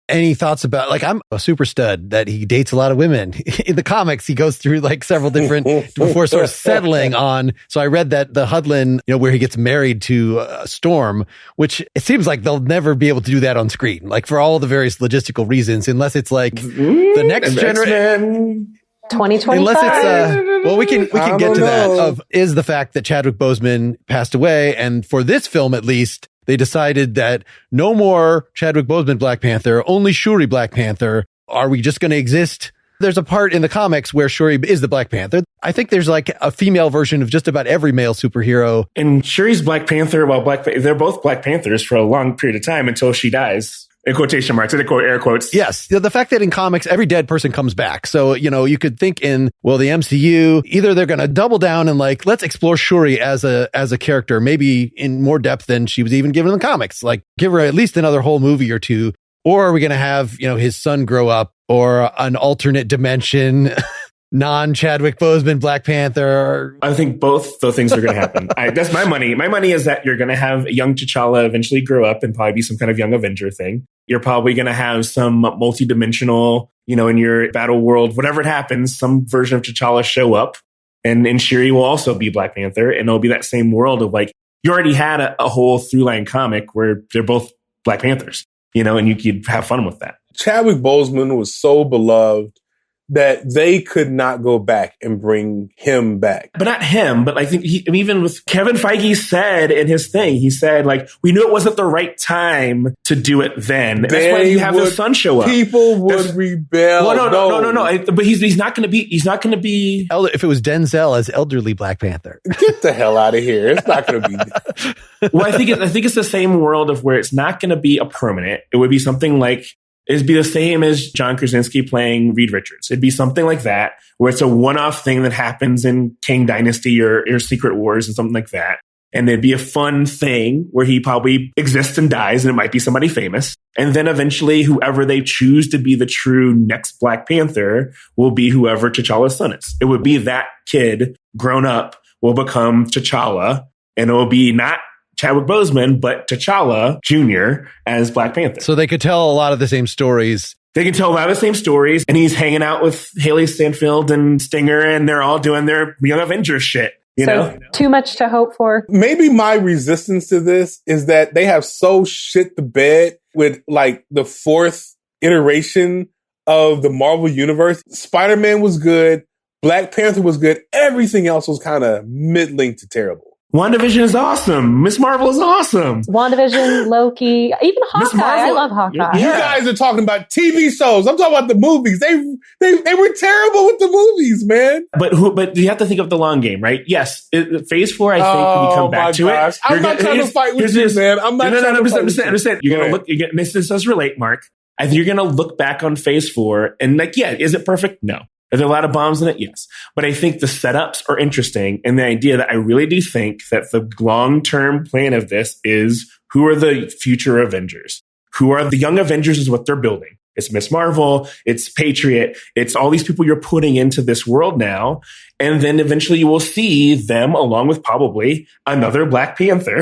Any thoughts about, like, I'm a super stud that he dates a lot of women. In the comics, he goes through like several different before sort of settling on. So I read that the Hudlin, where he gets married to Storm, which it seems like they'll never be able to do that on screen, like for all the various logistical reasons, unless it's like the next generation. 2025. Unless it's we can get to that. Is the fact that Chadwick Boseman passed away, and for this film at least, they decided that no more Chadwick Boseman Black Panther, only Shuri Black Panther. Are we just going to exist? There's a part in the comics where Shuri is the Black Panther. I think there's like a female version of just about every male superhero. And Shuri's Black Panther, they're both Black Panthers for a long period of time until she dies. In quotation marks, air quotes. Yes. The fact that in comics, every dead person comes back. So, you could think in, the MCU, either they're going to double down and like, let's explore Shuri as a character, maybe in more depth than she was even given in the comics. Like, give her at least another whole movie or two. Or are we going to have, his son grow up, or an alternate dimension, non-Chadwick Boseman Black Panther? I think both those things are going to happen. That's my money. My money is that you're going to have young T'Challa eventually grow up and probably be some kind of young Avenger thing. You're probably going to have some multidimensional, in your battle world, whatever it happens, some version of T'Challa show up, and Shuri will also be Black Panther, and it'll be that same world of like, you already had a whole through-line comic where they're both Black Panthers, and you could have fun with that. Chadwick Boseman was so beloved that they could not go back and bring him back. But not him, but I think even with Kevin Feige said in his thing, he said, like, we knew it wasn't the right time to do it then. That's why you have his son show up. People would rebel. Well, no. But he's not going to be. If it was Denzel as elderly Black Panther. Get the hell out of here. It's not going to be. Well, I think it's the same world of where it's not going to be a permanent. It would be something like, it'd be the same as John Krasinski playing Reed Richards. It'd be something like that, where it's a one-off thing that happens in Kang Dynasty or Secret Wars and something like that. And it'd be a fun thing where he probably exists and dies, and it might be somebody famous. And then eventually, whoever they choose to be the true next Black Panther will be whoever T'Challa's son is. It would be that kid grown up will become T'Challa, and it will be not Chadwick Boseman, but T'Challa Jr. as Black Panther. So they could tell a lot of the same stories. They can tell a lot of the same stories, and he's hanging out with Haley Steinfeld and Stinger, and they're all doing their Young Avengers shit. You know? Too much to hope for. Maybe my resistance to this is that they have so shit the bed with like the fourth iteration of the Marvel Universe. Spider-Man was good. Black Panther was good. Everything else was kind of middling to terrible. WandaVision is awesome. Miss Marvel is awesome. WandaVision, Loki, even Hawkeye. I love Hawkeye. You guys are talking about TV shows. I'm talking about the movies. They were terrible with the movies, man. But you have to think of the long game, right? Yes, Phase 4. I think when we come back to it, I'm not trying to fight with you, man. I'm not trying to fight with you. You're gonna look. This does relate, Mark. I think you're gonna look back on Phase 4 and like, yeah, is it perfect? No. Are there a lot of bombs in it? Yes. But I think the setups are interesting. And the idea that I really do think that the long-term plan of this is who are the future Avengers? Who are the young Avengers is what they're building. It's Miss Marvel. It's Patriot. It's all these people you're putting into this world now. And then eventually you will see them along with probably another Black Panther.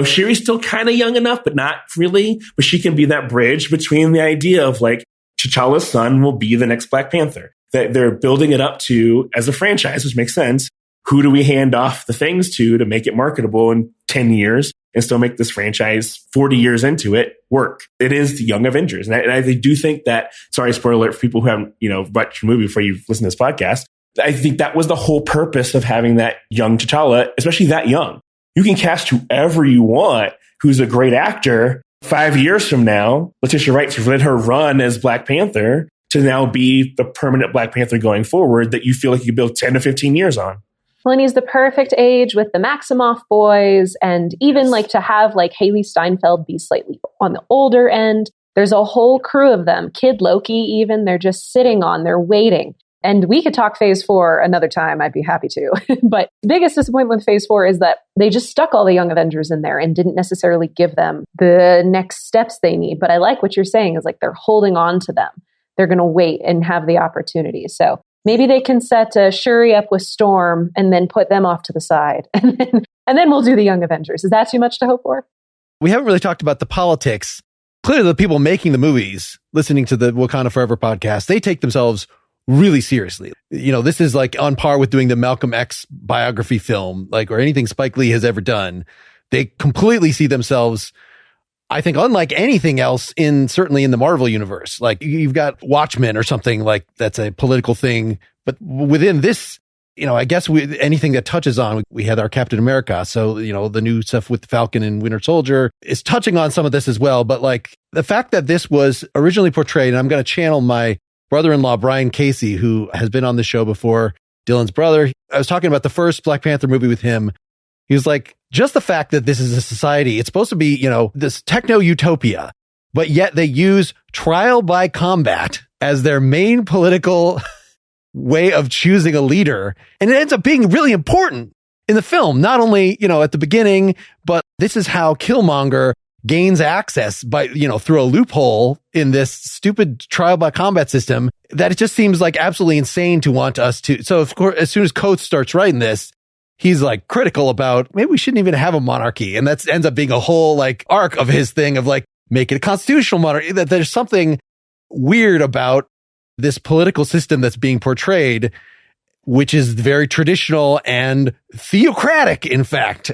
Shuri's still kind of young enough, but not really. But she can be that bridge between the idea of like T'Challa's son will be the next Black Panther. That they're building it up to as a franchise, which makes sense. Who do we hand off the things to make it marketable in 10 years and still make this franchise 40 years into it work? It is the Young Avengers. And I do think that, sorry, spoiler alert for people who haven't, watched the movie before you listen to this podcast. I think that was the whole purpose of having that young T'Challa, especially that young. You can cast whoever you want who's a great actor 5 years from now. Letitia Wright, to let her run as Black Panther to now be the permanent Black Panther going forward that you feel like you could build 10 to 15 years on. Well, and he's the perfect age with the Maximoff boys, and even like to have like Haley Steinfeld be slightly on the older end. There's a whole crew of them. Kid Loki, even, they're just sitting on, they're waiting. And we could talk phase 4 another time. I'd be happy to. But biggest disappointment with phase 4 is that they just stuck all the Young Avengers in there and didn't necessarily give them the next steps they need. But I like what you're saying is like they're holding on to them. They're going to wait and have the opportunity. So maybe they can set Shuri up with Storm and then put them off to the side. And then we'll do the Young Avengers. Is that too much to hope for? We haven't really talked about the politics. Clearly, the people making the movies, listening to the Wakanda Forever podcast, they take themselves really seriously. This is like on par with doing the Malcolm X biography film, or anything Spike Lee has ever done. They completely see themselves, I think, unlike anything else certainly in the Marvel universe. Like you've got Watchmen or something like that's a political thing, but within this, I guess anything that touches on, we had our Captain America. So, the new stuff with Falcon and Winter Soldier is touching on some of this as well. But like the fact that this was originally portrayed, and I'm going to channel my brother-in-law, Brian Casey, who has been on the show before, Dylan's brother. I was talking about the first Black Panther movie with him. He was like, just the fact that this is a society, it's supposed to be, this techno-utopia, but yet they use trial by combat as their main political way of choosing a leader. And it ends up being really important in the film, not only, at the beginning, but this is how Killmonger gains access by, through a loophole in this stupid trial by combat system that it just seems like absolutely insane to want us to. So of course, as soon as Coates starts writing this, he's like critical about maybe we shouldn't even have a monarchy. And that ends up being a whole like arc of his thing of like, make it a constitutional monarchy, that there's something weird about this political system that's being portrayed, which is very traditional and theocratic, in fact.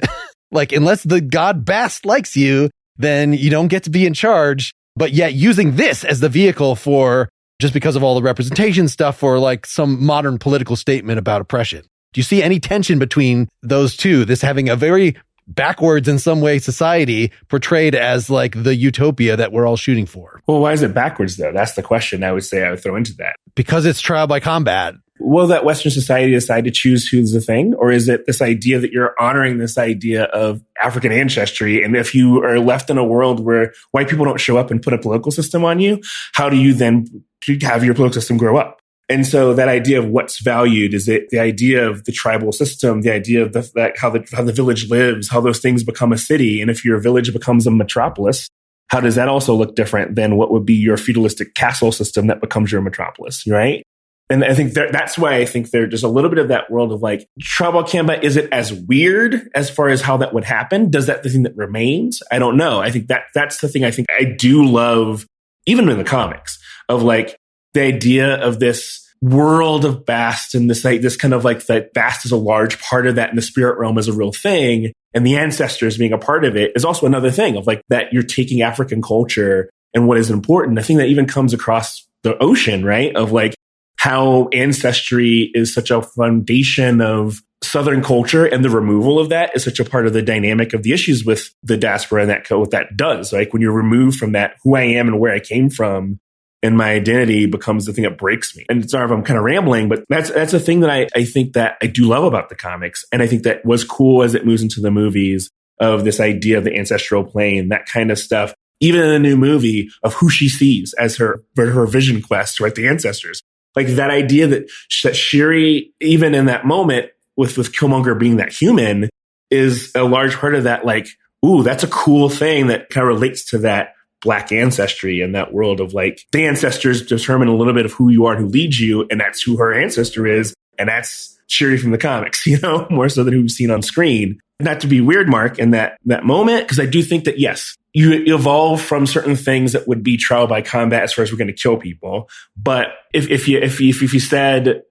Like, unless the god Bast likes you, then you don't get to be in charge. But yet using this as the vehicle for, just because of all the representation stuff, for like some modern political statement about oppression. Do you see any tension between those two? This having a very backwards in some way society portrayed as like the utopia that we're all shooting for. Well, why is it backwards though? That's the question I would throw into that. Because it's trial by combat. Will that Western society decide to choose who's the thing? Or is it this idea that you're honoring this idea of African ancestry? And if you are left in a world where white people don't show up and put a political system on you, how do you then have your political system grow up? And so that idea of what's valued, is it the idea of the tribal system, the idea of how the village lives, how those things become a city. And if your village becomes a metropolis, how does that also look different than what would be your feudalistic castle system that becomes your metropolis, right? And I think that's why I think there's just a little bit of that world of like tribal combat. Is it as weird as far as how that would happen? Does that the thing that remains? I don't know. I think that's the thing I think I do love, even in the comics, of like the idea of this world of Bast and this kind of like that Bast is a large part of that and the spirit realm is a real thing. And the ancestors being a part of it is also another thing of like that you're taking African culture and what is important. I think that even comes across the ocean, right? Of like, how ancestry is such a foundation of Southern culture, and the removal of that is such a part of the dynamic of the issues with the diaspora and what that does. Like when you're removed from that, who I am and where I came from, and my identity becomes the thing that breaks me. And sorry if I'm kind of rambling, but that's a thing that I think that I do love about the comics. And I think that was cool as it moves into the movies of this idea of the ancestral plane, that kind of stuff. Even in the new movie of who she sees as her vision quest, right? The ancestors. Like that idea that Shuri, even in that moment with Killmonger being that human, is a large part of that. Like, ooh, that's a cool thing that kind of relates to that Black ancestry and that world of like the ancestors determine a little bit of who you are and who leads you. And that's who her ancestor is. And that's Shuri from the comics, more so than who we've seen on screen. Not to be weird, Mark, in that moment, because I do think that, yes, you evolve from certain things that would be trial by combat as far as we're going to kill people. But if you said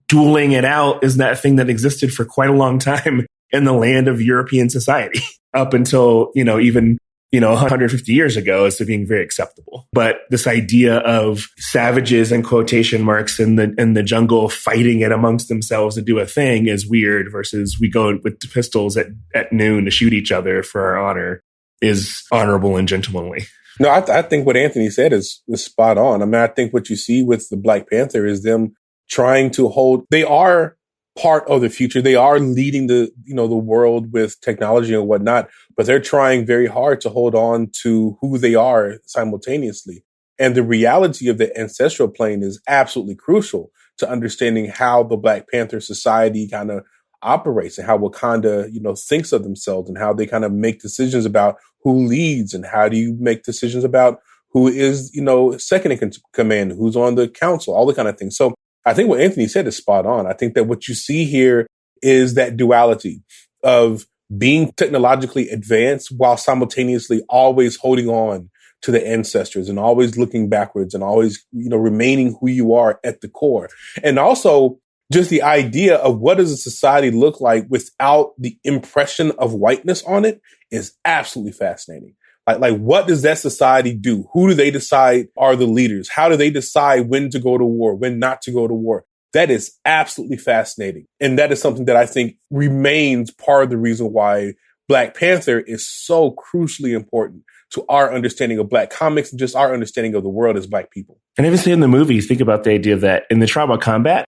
dueling it out is that thing that existed for quite a long time in the land of European society up until, even 150 years ago as to being very acceptable. But this idea of savages and quotation marks in the jungle fighting it amongst themselves to do a thing is weird versus we go with the pistols at noon to shoot each other for our honor is honorable and gentlemanly. No, I think what Anthony said is spot on. I mean, I think what you see with the Black Panther is them trying to hold, they are part of the future. They are leading the world with technology and whatnot, but they're trying very hard to hold on to who they are simultaneously. And the reality of the ancestral plane is absolutely crucial to understanding how the Black Panther society kind of operates and how Wakanda, thinks of themselves and how they kind of make decisions about who leads and how do you make decisions about who is, second in command, who's on the council, all the kind of things. So I think what Anthony said is spot on. I think that what you see here is that duality of being technologically advanced while simultaneously always holding on to the ancestors and always looking backwards and always, remaining who you are at the core. And also just the idea of what does a society look like without the impression of whiteness on it is absolutely fascinating. Like, what does that society do? Who do they decide are the leaders? How do they decide when to go to war, when not to go to war? That is absolutely fascinating. And that is something that I think remains part of the reason why Black Panther is so crucially important to our understanding of Black comics and just our understanding of the world as Black people. And even in the movies, think about the idea that in the trial by combat,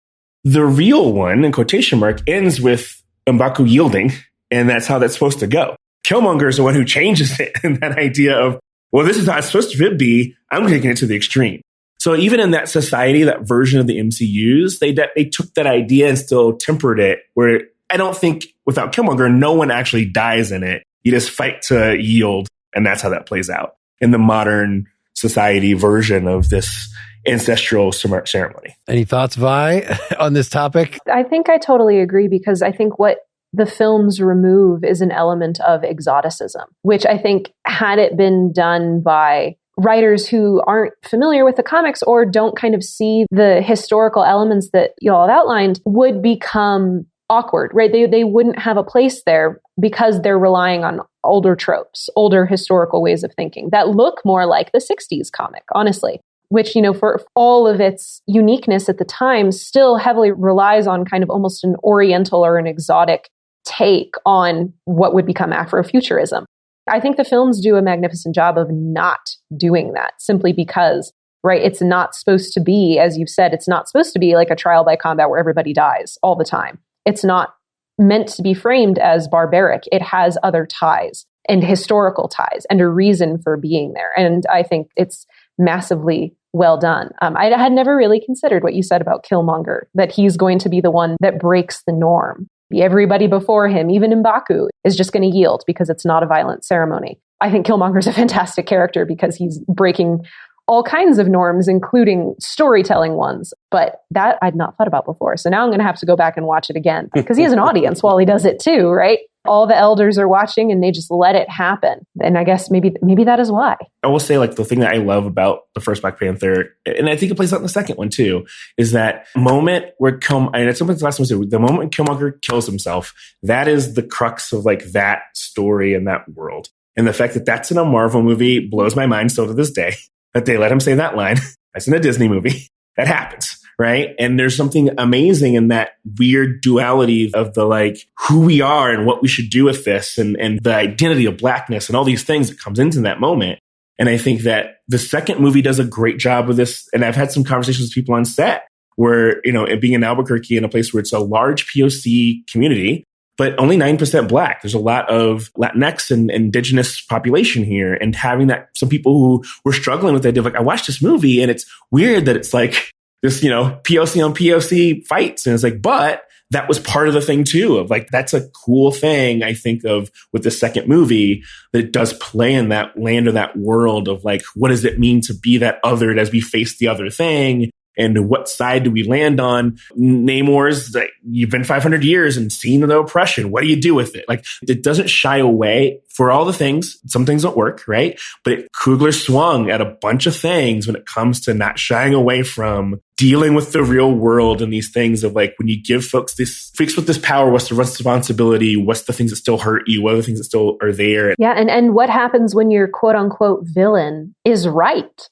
the real one, in quotation mark, ends with M'Baku yielding, and that's how that's supposed to go. Killmonger is the one who changes it, and that idea of, well, this is how it's supposed to be, I'm taking it to the extreme. So even in that society, that version of the MCUs, they took that idea and still tempered it, where I don't think without Killmonger, no one actually dies in it. You just fight to yield, and that's how that plays out in the modern society version of this ancestral ceremony. Any thoughts, Vi, on this topic? I think I totally agree, because I think what the films remove is an element of exoticism, which I think had it been done by writers who aren't familiar with the comics or don't kind of see the historical elements that you all have outlined would become awkward, right? They wouldn't have a place there because they're relying on older tropes, older historical ways of thinking that look more like the 60s comic, honestly, which, for all of its uniqueness at the time, still heavily relies on kind of almost an oriental or an exotic take on what would become Afrofuturism. I think the films do a magnificent job of not doing that, simply because, right, it's not supposed to be, as you've said, it's not supposed to be like a trial by combat where everybody dies all the time. It's not meant to be framed as barbaric. It has other ties and historical ties and a reason for being there. And I think it's massively well done. I had never really considered what you said about Killmonger, that he's going to be the one that breaks the norm. Everybody before him, even M'Baku, is just going to yield because it's not a violent ceremony. I think Killmonger's a fantastic character because he's breaking all kinds of norms, including storytelling ones. But that I'd not thought about before. So now I'm going to have to go back and watch it again because he has an audience while he does it too, right? All the elders are watching and they just let it happen. And I guess maybe that is why. I will say, like, the thing that I love about the first Black Panther, and I think it plays out in the second one too, is that moment where and it's something the last one too, the moment Killmonger kills himself, that is the crux of like that story and that world. And the fact that that's in a Marvel movie blows my mind still to this day, that they let him say that line. That's in a Disney movie. That happens. Right. And there's something amazing in that weird duality of the like who we are and what we should do with this and the identity of Blackness and all these things that comes into that moment. And I think that the second movie does a great job with this. And I've had some conversations with people on set where, it being in Albuquerque, in a place where it's a large POC community, but only 9% Black. There's a lot of Latinx and indigenous population here. And having that, some people who were struggling with the idea of like, I watched this movie and it's weird that it's like, this, POC on POC fights. And it's like, but that was part of the thing too, of like, that's a cool thing I think of with the second movie, that it does play in that land or that world of like, what does it mean to be that othered as we face the other thing? And what side do we land on? Namor's like, you've been 500 years and seen the oppression. What do you do with it? Like, it doesn't shy away for all the things. Some things don't work, right? But Coogler swung at a bunch of things when it comes to not shying away from dealing with the real world and these things of like, when you give folks with this power, what's the responsibility? What's the things that still hurt you? What are the things that still are there? Yeah. And what happens when your quote unquote villain is right?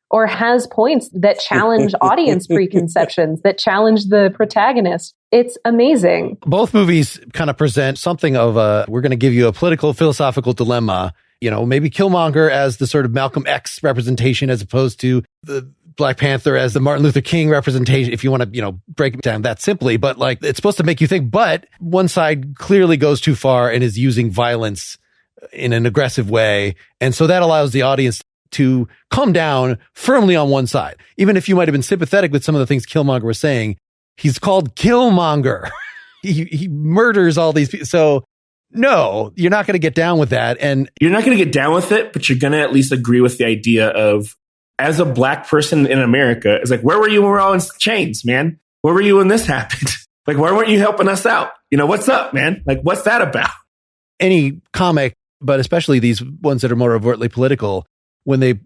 Or has points that challenge audience preconceptions, that challenge the protagonist. It's amazing. Both movies kind of present something of we're going to give you a political, philosophical dilemma. You know, maybe Killmonger as the sort of Malcolm X representation as opposed to the Black Panther as the Martin Luther King representation, if you want to, break it down that simply. But like, it's supposed to make you think, but one side clearly goes too far and is using violence in an aggressive way. And so that allows the audience to come down firmly on one side. Even if you might have been sympathetic with some of the things Killmonger was saying, he's called Killmonger. he murders all these people. So no, you're not going to get down with that. And you're not going to get down with it, but you're going to at least agree with the idea of, as a Black person in America, it's like, where were you when we were all in chains, man? Where were you when this happened? Like, why weren't you helping us out? What's up, man? Like, what's that about? Any comic, but especially these ones that are more overtly political, when they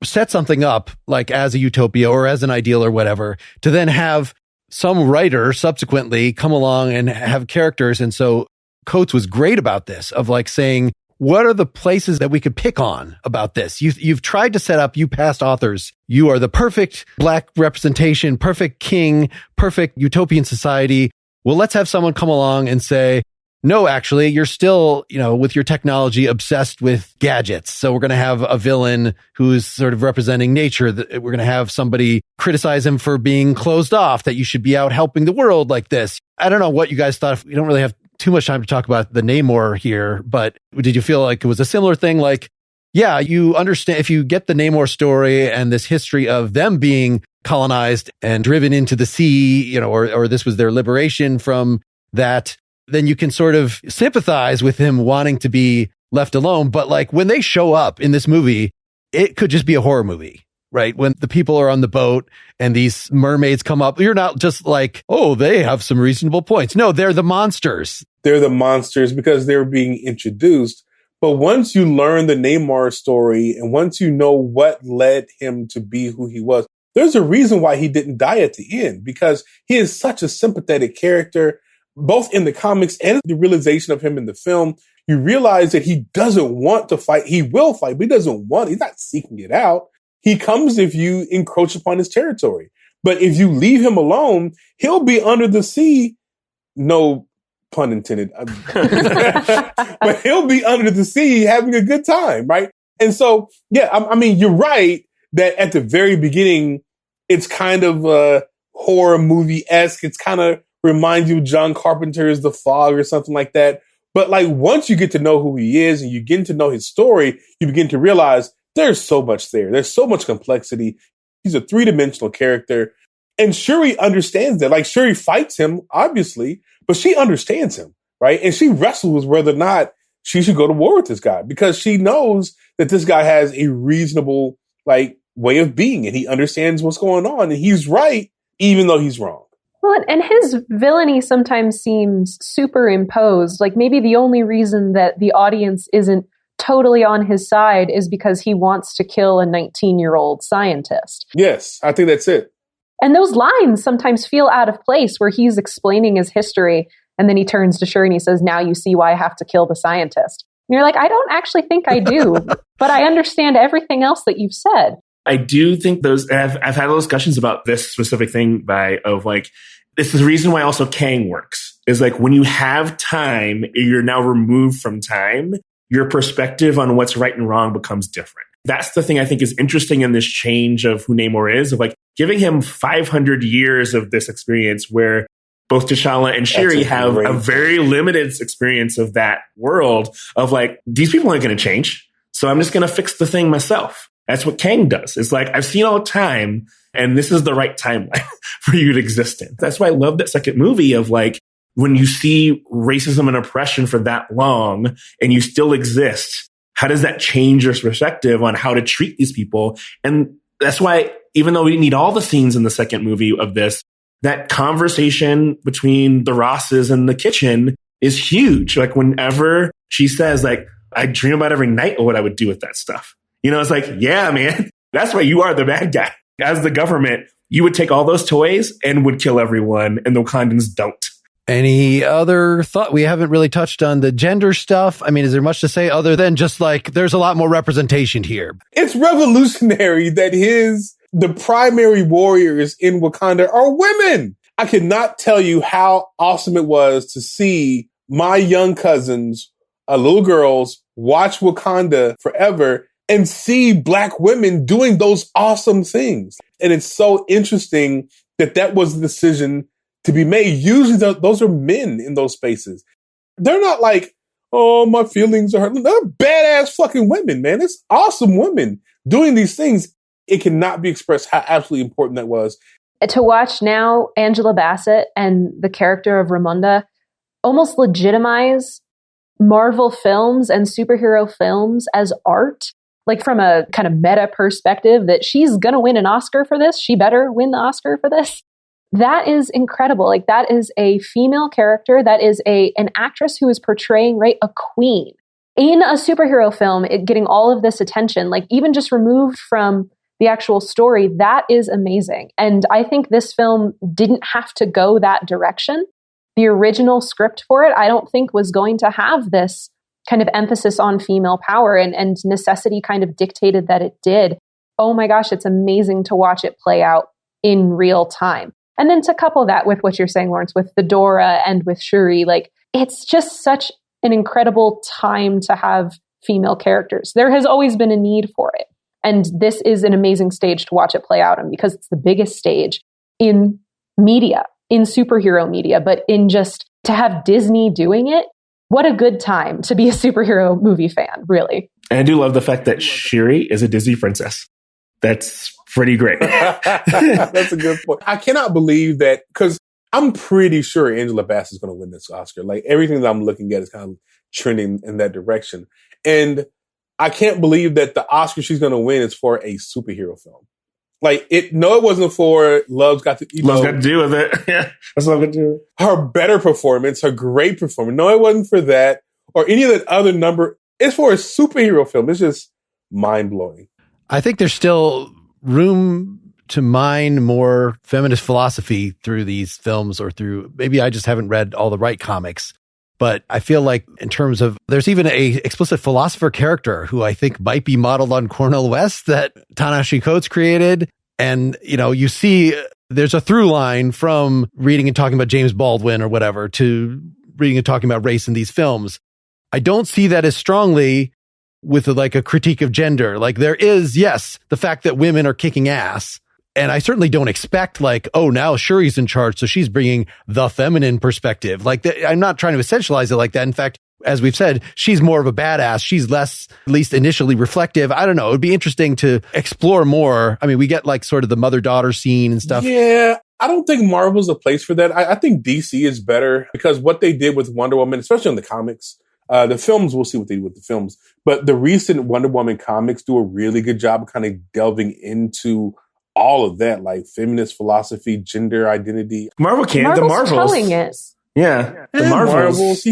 set something up like as a utopia or as an ideal or whatever, to then have some writer subsequently come along and have characters. And so Coates was great about this, of like saying, what are the places that we could pick on about this? You've tried to set up, you past authors, you are the perfect Black representation, perfect king, perfect utopian society. Well, let's have someone come along and say, no, actually, you're still, with your technology obsessed with gadgets. So we're going to have a villain who's sort of representing nature. We're going to have somebody criticize him for being closed off, that you should be out helping the world like this. I don't know what you guys thought. We don't really have too much time to talk about the Namor here, but did you feel like it was a similar thing? Like, yeah, you understand if you get the Namor story and this history of them being colonized and driven into the sea, or this was their liberation from that, then you can sort of sympathize with him wanting to be left alone. But like, when they show up in this movie, it could just be a horror movie, right? When the people are on the boat and these mermaids come up, you're not just like, oh, they have some reasonable points. No, they're the monsters. They're the monsters because they're being introduced. But once you learn the Namor story and once you know what led him to be who he was, there's a reason why he didn't die at the end, because he is such a sympathetic character. Both in the comics and the realization of him in the film, you realize that he doesn't want to fight. He will fight, but he's not seeking it out. He comes if you encroach upon his territory. But if you leave him alone, he'll be under the sea. No pun intended. But he'll be under the sea having a good time, right? And so, yeah, I mean, you're right that at the very beginning, it's kind of horror movie-esque. It's kind of remind you of John Carpenter's The Fog or something like that. But like, once you get to know who he is and you get to know his story, you begin to realize there's so much there. There's so much complexity. He's a three-dimensional character. And Shuri understands that. Like, Shuri fights him, obviously, but she understands him, right? And she wrestles whether or not she should go to war with this guy, because she knows that this guy has a reasonable, way of being, and he understands what's going on, and he's right, even though he's wrong. Well, and his villainy sometimes seems superimposed. Like, maybe the only reason that the audience isn't totally on his side is because he wants to kill a 19-year-old scientist. Yes, I think that's it. And those lines sometimes feel out of place, where he's explaining his history and then he turns to Shuri and he says, now you see why I have to kill the scientist. And you're like, I don't actually think I do, but I understand everything else that you've said. I do think I've had those discussions about this specific thing it's the reason why also Kang works, is like, when you have time, you're now removed from time, your perspective on what's right and wrong becomes different. That's the thing I think is interesting in this change of who Namor is, of like giving him 500 years of this experience where both T'Challa and Shuri have a very limited experience of that world of like, these people aren't going to change, so I'm just going to fix the thing myself. That's what Kang does. It's like, I've seen all the time, and this is the right timeline for you to exist in. That's why I love that second movie of like, when you see racism and oppression for that long and you still exist, how does that change your perspective on how to treat these people? And that's why, even though we need all the scenes in the second movie of this, that conversation between the Rosses in the kitchen is huge. Like whenever she says like, I dream about every night of what I would do with that stuff. It's like, yeah, man, that's why you are the bad guy. As the government, you would take all those toys and would kill everyone, and the Wakandans don't. Any other thought? We haven't really touched on the gender stuff. I mean, is there much to say other than just like, there's a lot more representation here? It's revolutionary that the primary warriors in Wakanda are women. I cannot tell you how awesome it was to see my young cousins, little girls, watch Wakanda Forever and see Black women doing those awesome things. And it's so interesting that was the decision to be made. Usually those are men in those spaces. They're not like, oh, my feelings are hurt. They're badass fucking women, man. It's awesome women doing these things. It cannot be expressed how absolutely important that was. To watch now Angela Bassett and the character of Ramonda almost legitimize Marvel films and superhero films as art, like from a kind of meta perspective that she's going to win an Oscar for this. She better win the Oscar for this. That is incredible. Like that is a female character. That is an actress who is portraying, right, a queen in a superhero film, getting all of this attention, like even just removed from the actual story. That is amazing. And I think this film didn't have to go that direction. The original script for it, I don't think was going to have this kind of emphasis on female power, and necessity kind of dictated that it did. Oh my gosh, it's amazing to watch it play out in real time. And then to couple that with what you're saying, Lawrence, with Fedora and with Shuri, like it's just such an incredible time to have female characters. There has always been a need for it. And this is an amazing stage to watch it play out on, because it's the biggest stage in media, in superhero media, but in just to have Disney doing it. What a good time to be a superhero movie fan, really. And I do love the fact that Shuri is a Disney princess. That's pretty great. That's a good point. I cannot believe that, because I'm pretty sure Angela Bassett is going to win this Oscar. Like everything that I'm looking at is kind of trending in that direction. And I can't believe that the Oscar she's going to win is for a superhero film. Like it wasn't for Love's Got to do with it. Yeah, that's what I'm going to do. Her better performance, her great performance. No, it wasn't for that or any of that other number. It's for a superhero film. It's just mind blowing. I think there's still room to mine more feminist philosophy through these films, or through, maybe I just haven't read all the right comics. But I feel like in terms of, there's even a explicit philosopher character who I think might be modeled on Cornel West that Ta-Nehisi Coates created. And, you see there's a through line from reading and talking about James Baldwin or whatever to reading and talking about race in these films. I don't see that as strongly with like a critique of gender. Like there is, yes, the fact that women are kicking ass. And I certainly don't expect like, oh, now Shuri's in charge, so she's bringing the feminine perspective. Like I'm not trying to essentialize it like that. In fact, as we've said, she's more of a badass. She's less, at least initially, reflective. I don't know. It would be interesting to explore more. I mean, we get like sort of the mother-daughter scene and stuff. Yeah, I don't think Marvel's a place for that. I think DC is better, because what they did with Wonder Woman, especially in the comics, the films, we'll see what they do with the films. But the recent Wonder Woman comics do a really good job of kind of delving into all of that, like feminist philosophy, gender identity. Marvel's killing it. Yeah. The Marvels.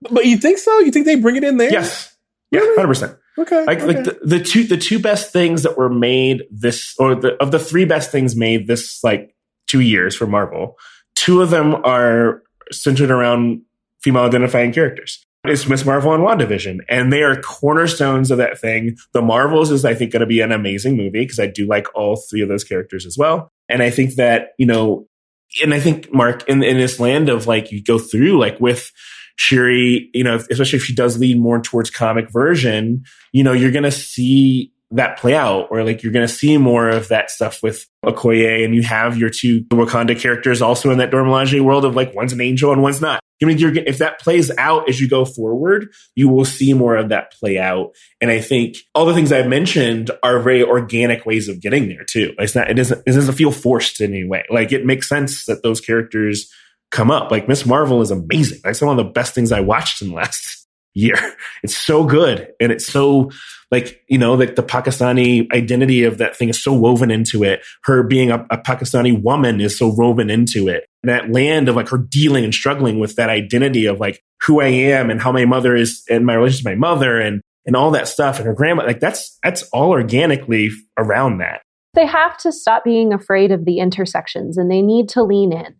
But you think so? You think they bring it in there? Yes. Yeah, 100%. Okay. Like the two best things that were made this, of the three best things made this like 2 years for Marvel, two of them are centered around female identifying characters. It's Miss Marvel and WandaVision, and they are cornerstones of that thing. The Marvels is, I think, going to be an amazing movie, because I do like all three of those characters as well. And I think that, and I think, Mark, in this land of like, you go through like with Shuri, especially if she does lean more towards comic version, you're going to see that play out, or like you're going to see more of that stuff with Okoye, and you have your two Wakanda characters also in that Dora Milaje world of like, one's an angel and one's not. I mean, if that plays out as you go forward, you will see more of that play out. And I think all the things I mentioned are very organic ways of getting there too. It doesn't feel forced in any way. Like, it makes sense that those characters come up. Like, Miss Marvel is amazing. That's one of the best things I watched in the last year. It's so good. And it's so, like, like the Pakistani identity of that thing is so woven into it. Her being a Pakistani woman is so woven into it. And that land of, like, her dealing and struggling with that identity of, like, who I am and how my mother is and my relationship to my mother and all that stuff and her grandma, like, that's all organically around that. They have to stop being afraid of the intersections, and they need to lean in,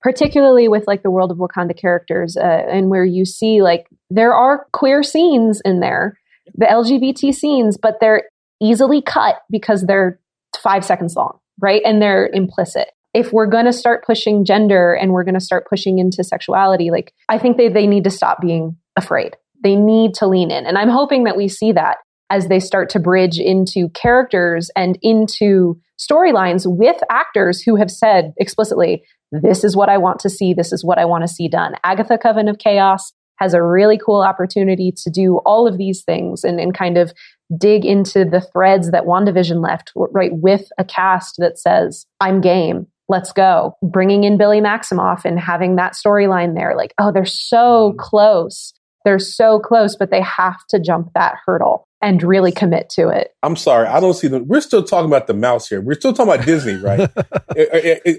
particularly with, like, the World of Wakanda characters, and where you see, like, there are queer scenes in there, the LGBT scenes, but they're easily cut because they're 5 seconds long, right? And they're implicit. If we're going to start pushing gender and we're going to start pushing into sexuality, like, I think they need to stop being afraid. They need to lean in. And I'm hoping that we see that as they start to bridge into characters and into storylines with actors who have said explicitly, this is what I want to see. This is what I want to see done. Agatha Coven of Chaos has a really cool opportunity to do all of these things and kind of dig into the threads that WandaVision left, right, with a cast that says, I'm game. Let's go. Bringing in Billy Maximoff and having that storyline there. Like, oh, they're so close. They're so close, but they have to jump that hurdle and really commit to it. I'm sorry, I don't see them. We're still talking about the mouse here. We're still talking about Disney, right?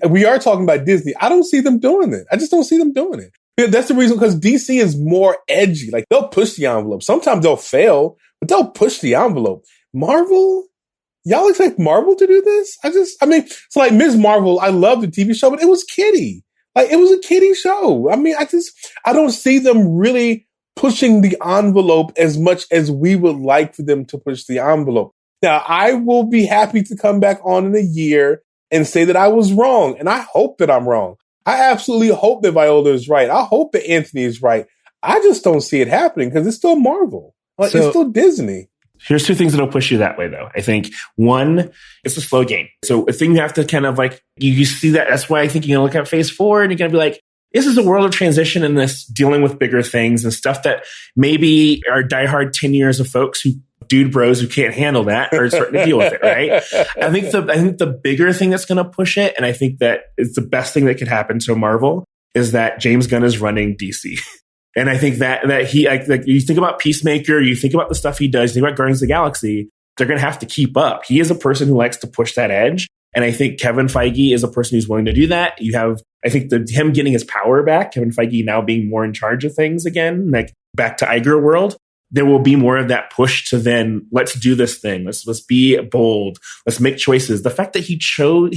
We are talking about Disney. I don't see them doing it. I just don't see them doing it. That's the reason, because DC is more edgy. Like, they'll push the envelope. Sometimes they'll fail, but they'll push the envelope. Marvel, y'all expect Marvel to do this? It's like Ms. Marvel. I love the TV show, but it was kiddie. Like, it was a kiddie show. I mean, I don't see them really pushing the envelope as much as we would like for them to push the envelope. Now, I will be happy to come back on in a year and say that I was wrong. And I hope that I'm wrong. I absolutely hope that Viola is right. I hope that Anthony is right. I just don't see it happening because it's still Marvel. Like, it's still Disney. Here's two things that'll push you that way, though. I think one, it's a slow game. So a thing you have to kind of, like, you see that. That's why I think you're going to look at phase 4 and you're going to be like, this is a world of transition and this dealing with bigger things and stuff that maybe our diehard 10 years of folks who dude bros who can't handle that are starting to deal with it, right? I think the bigger thing that's going to push it, and I think that it's the best thing that could happen to Marvel, is that James Gunn is running DC. And I think that he, like, you think about Peacemaker, you think about the stuff he does, you think about Guardians of the Galaxy, they're going to have to keep up. He is a person who likes to push that edge. And I think Kevin Feige is a person who's willing to do that. You have, I think, him getting his power back, Kevin Feige now being more in charge of things again, like back to Iger world. There will be more of that push to then, let's do this thing. Let's be bold. Let's make choices. The fact that he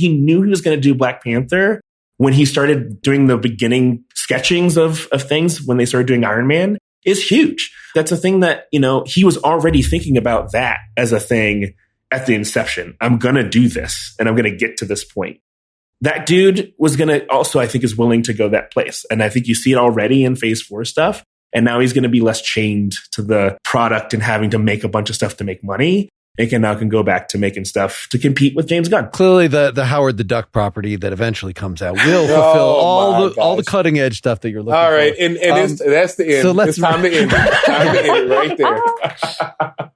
knew he was going to do Black Panther when he started doing the beginning sketchings of things when they started doing Iron Man is huge. That's a thing that, he was already thinking about that as a thing at the inception. I'm going to do this and I'm going to get to this point. That dude was going to also, I think, is willing to go that place. And I think you see it already in phase 4 stuff. And now he's going to be less chained to the product and having to make a bunch of stuff to make money. And can go back to making stuff to compete with James Gunn. Clearly, the Howard the Duck property that eventually comes out will fulfill all the cutting edge stuff that you're looking for. All right, and that's the end. So it's time to end it. Time to end it right there.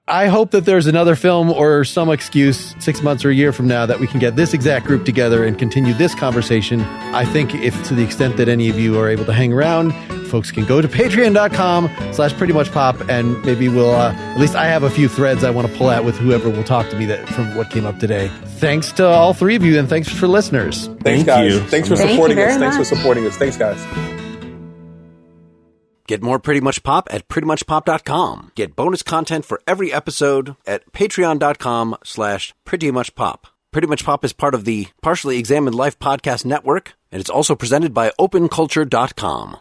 I hope that there's another film or some excuse 6 months or a year from now that we can get this exact group together and continue this conversation. I think if to the extent that any of you are able to hang around, folks can go to patreon.com/prettymuchpop and maybe we'll, at least I have a few threads I want to pull out with whoever will talk to me from what came up today. Thanks to all three of you and thanks for listeners. Thanks, guys. Thanks for supporting us. Thanks for supporting us. Thanks, guys. Get more Pretty Much Pop at prettymuchpop.com. Get bonus content for every episode at patreon.com/prettymuchpop. Pretty Much Pop is part of the Partially Examined Life podcast network, and it's also presented by openculture.com.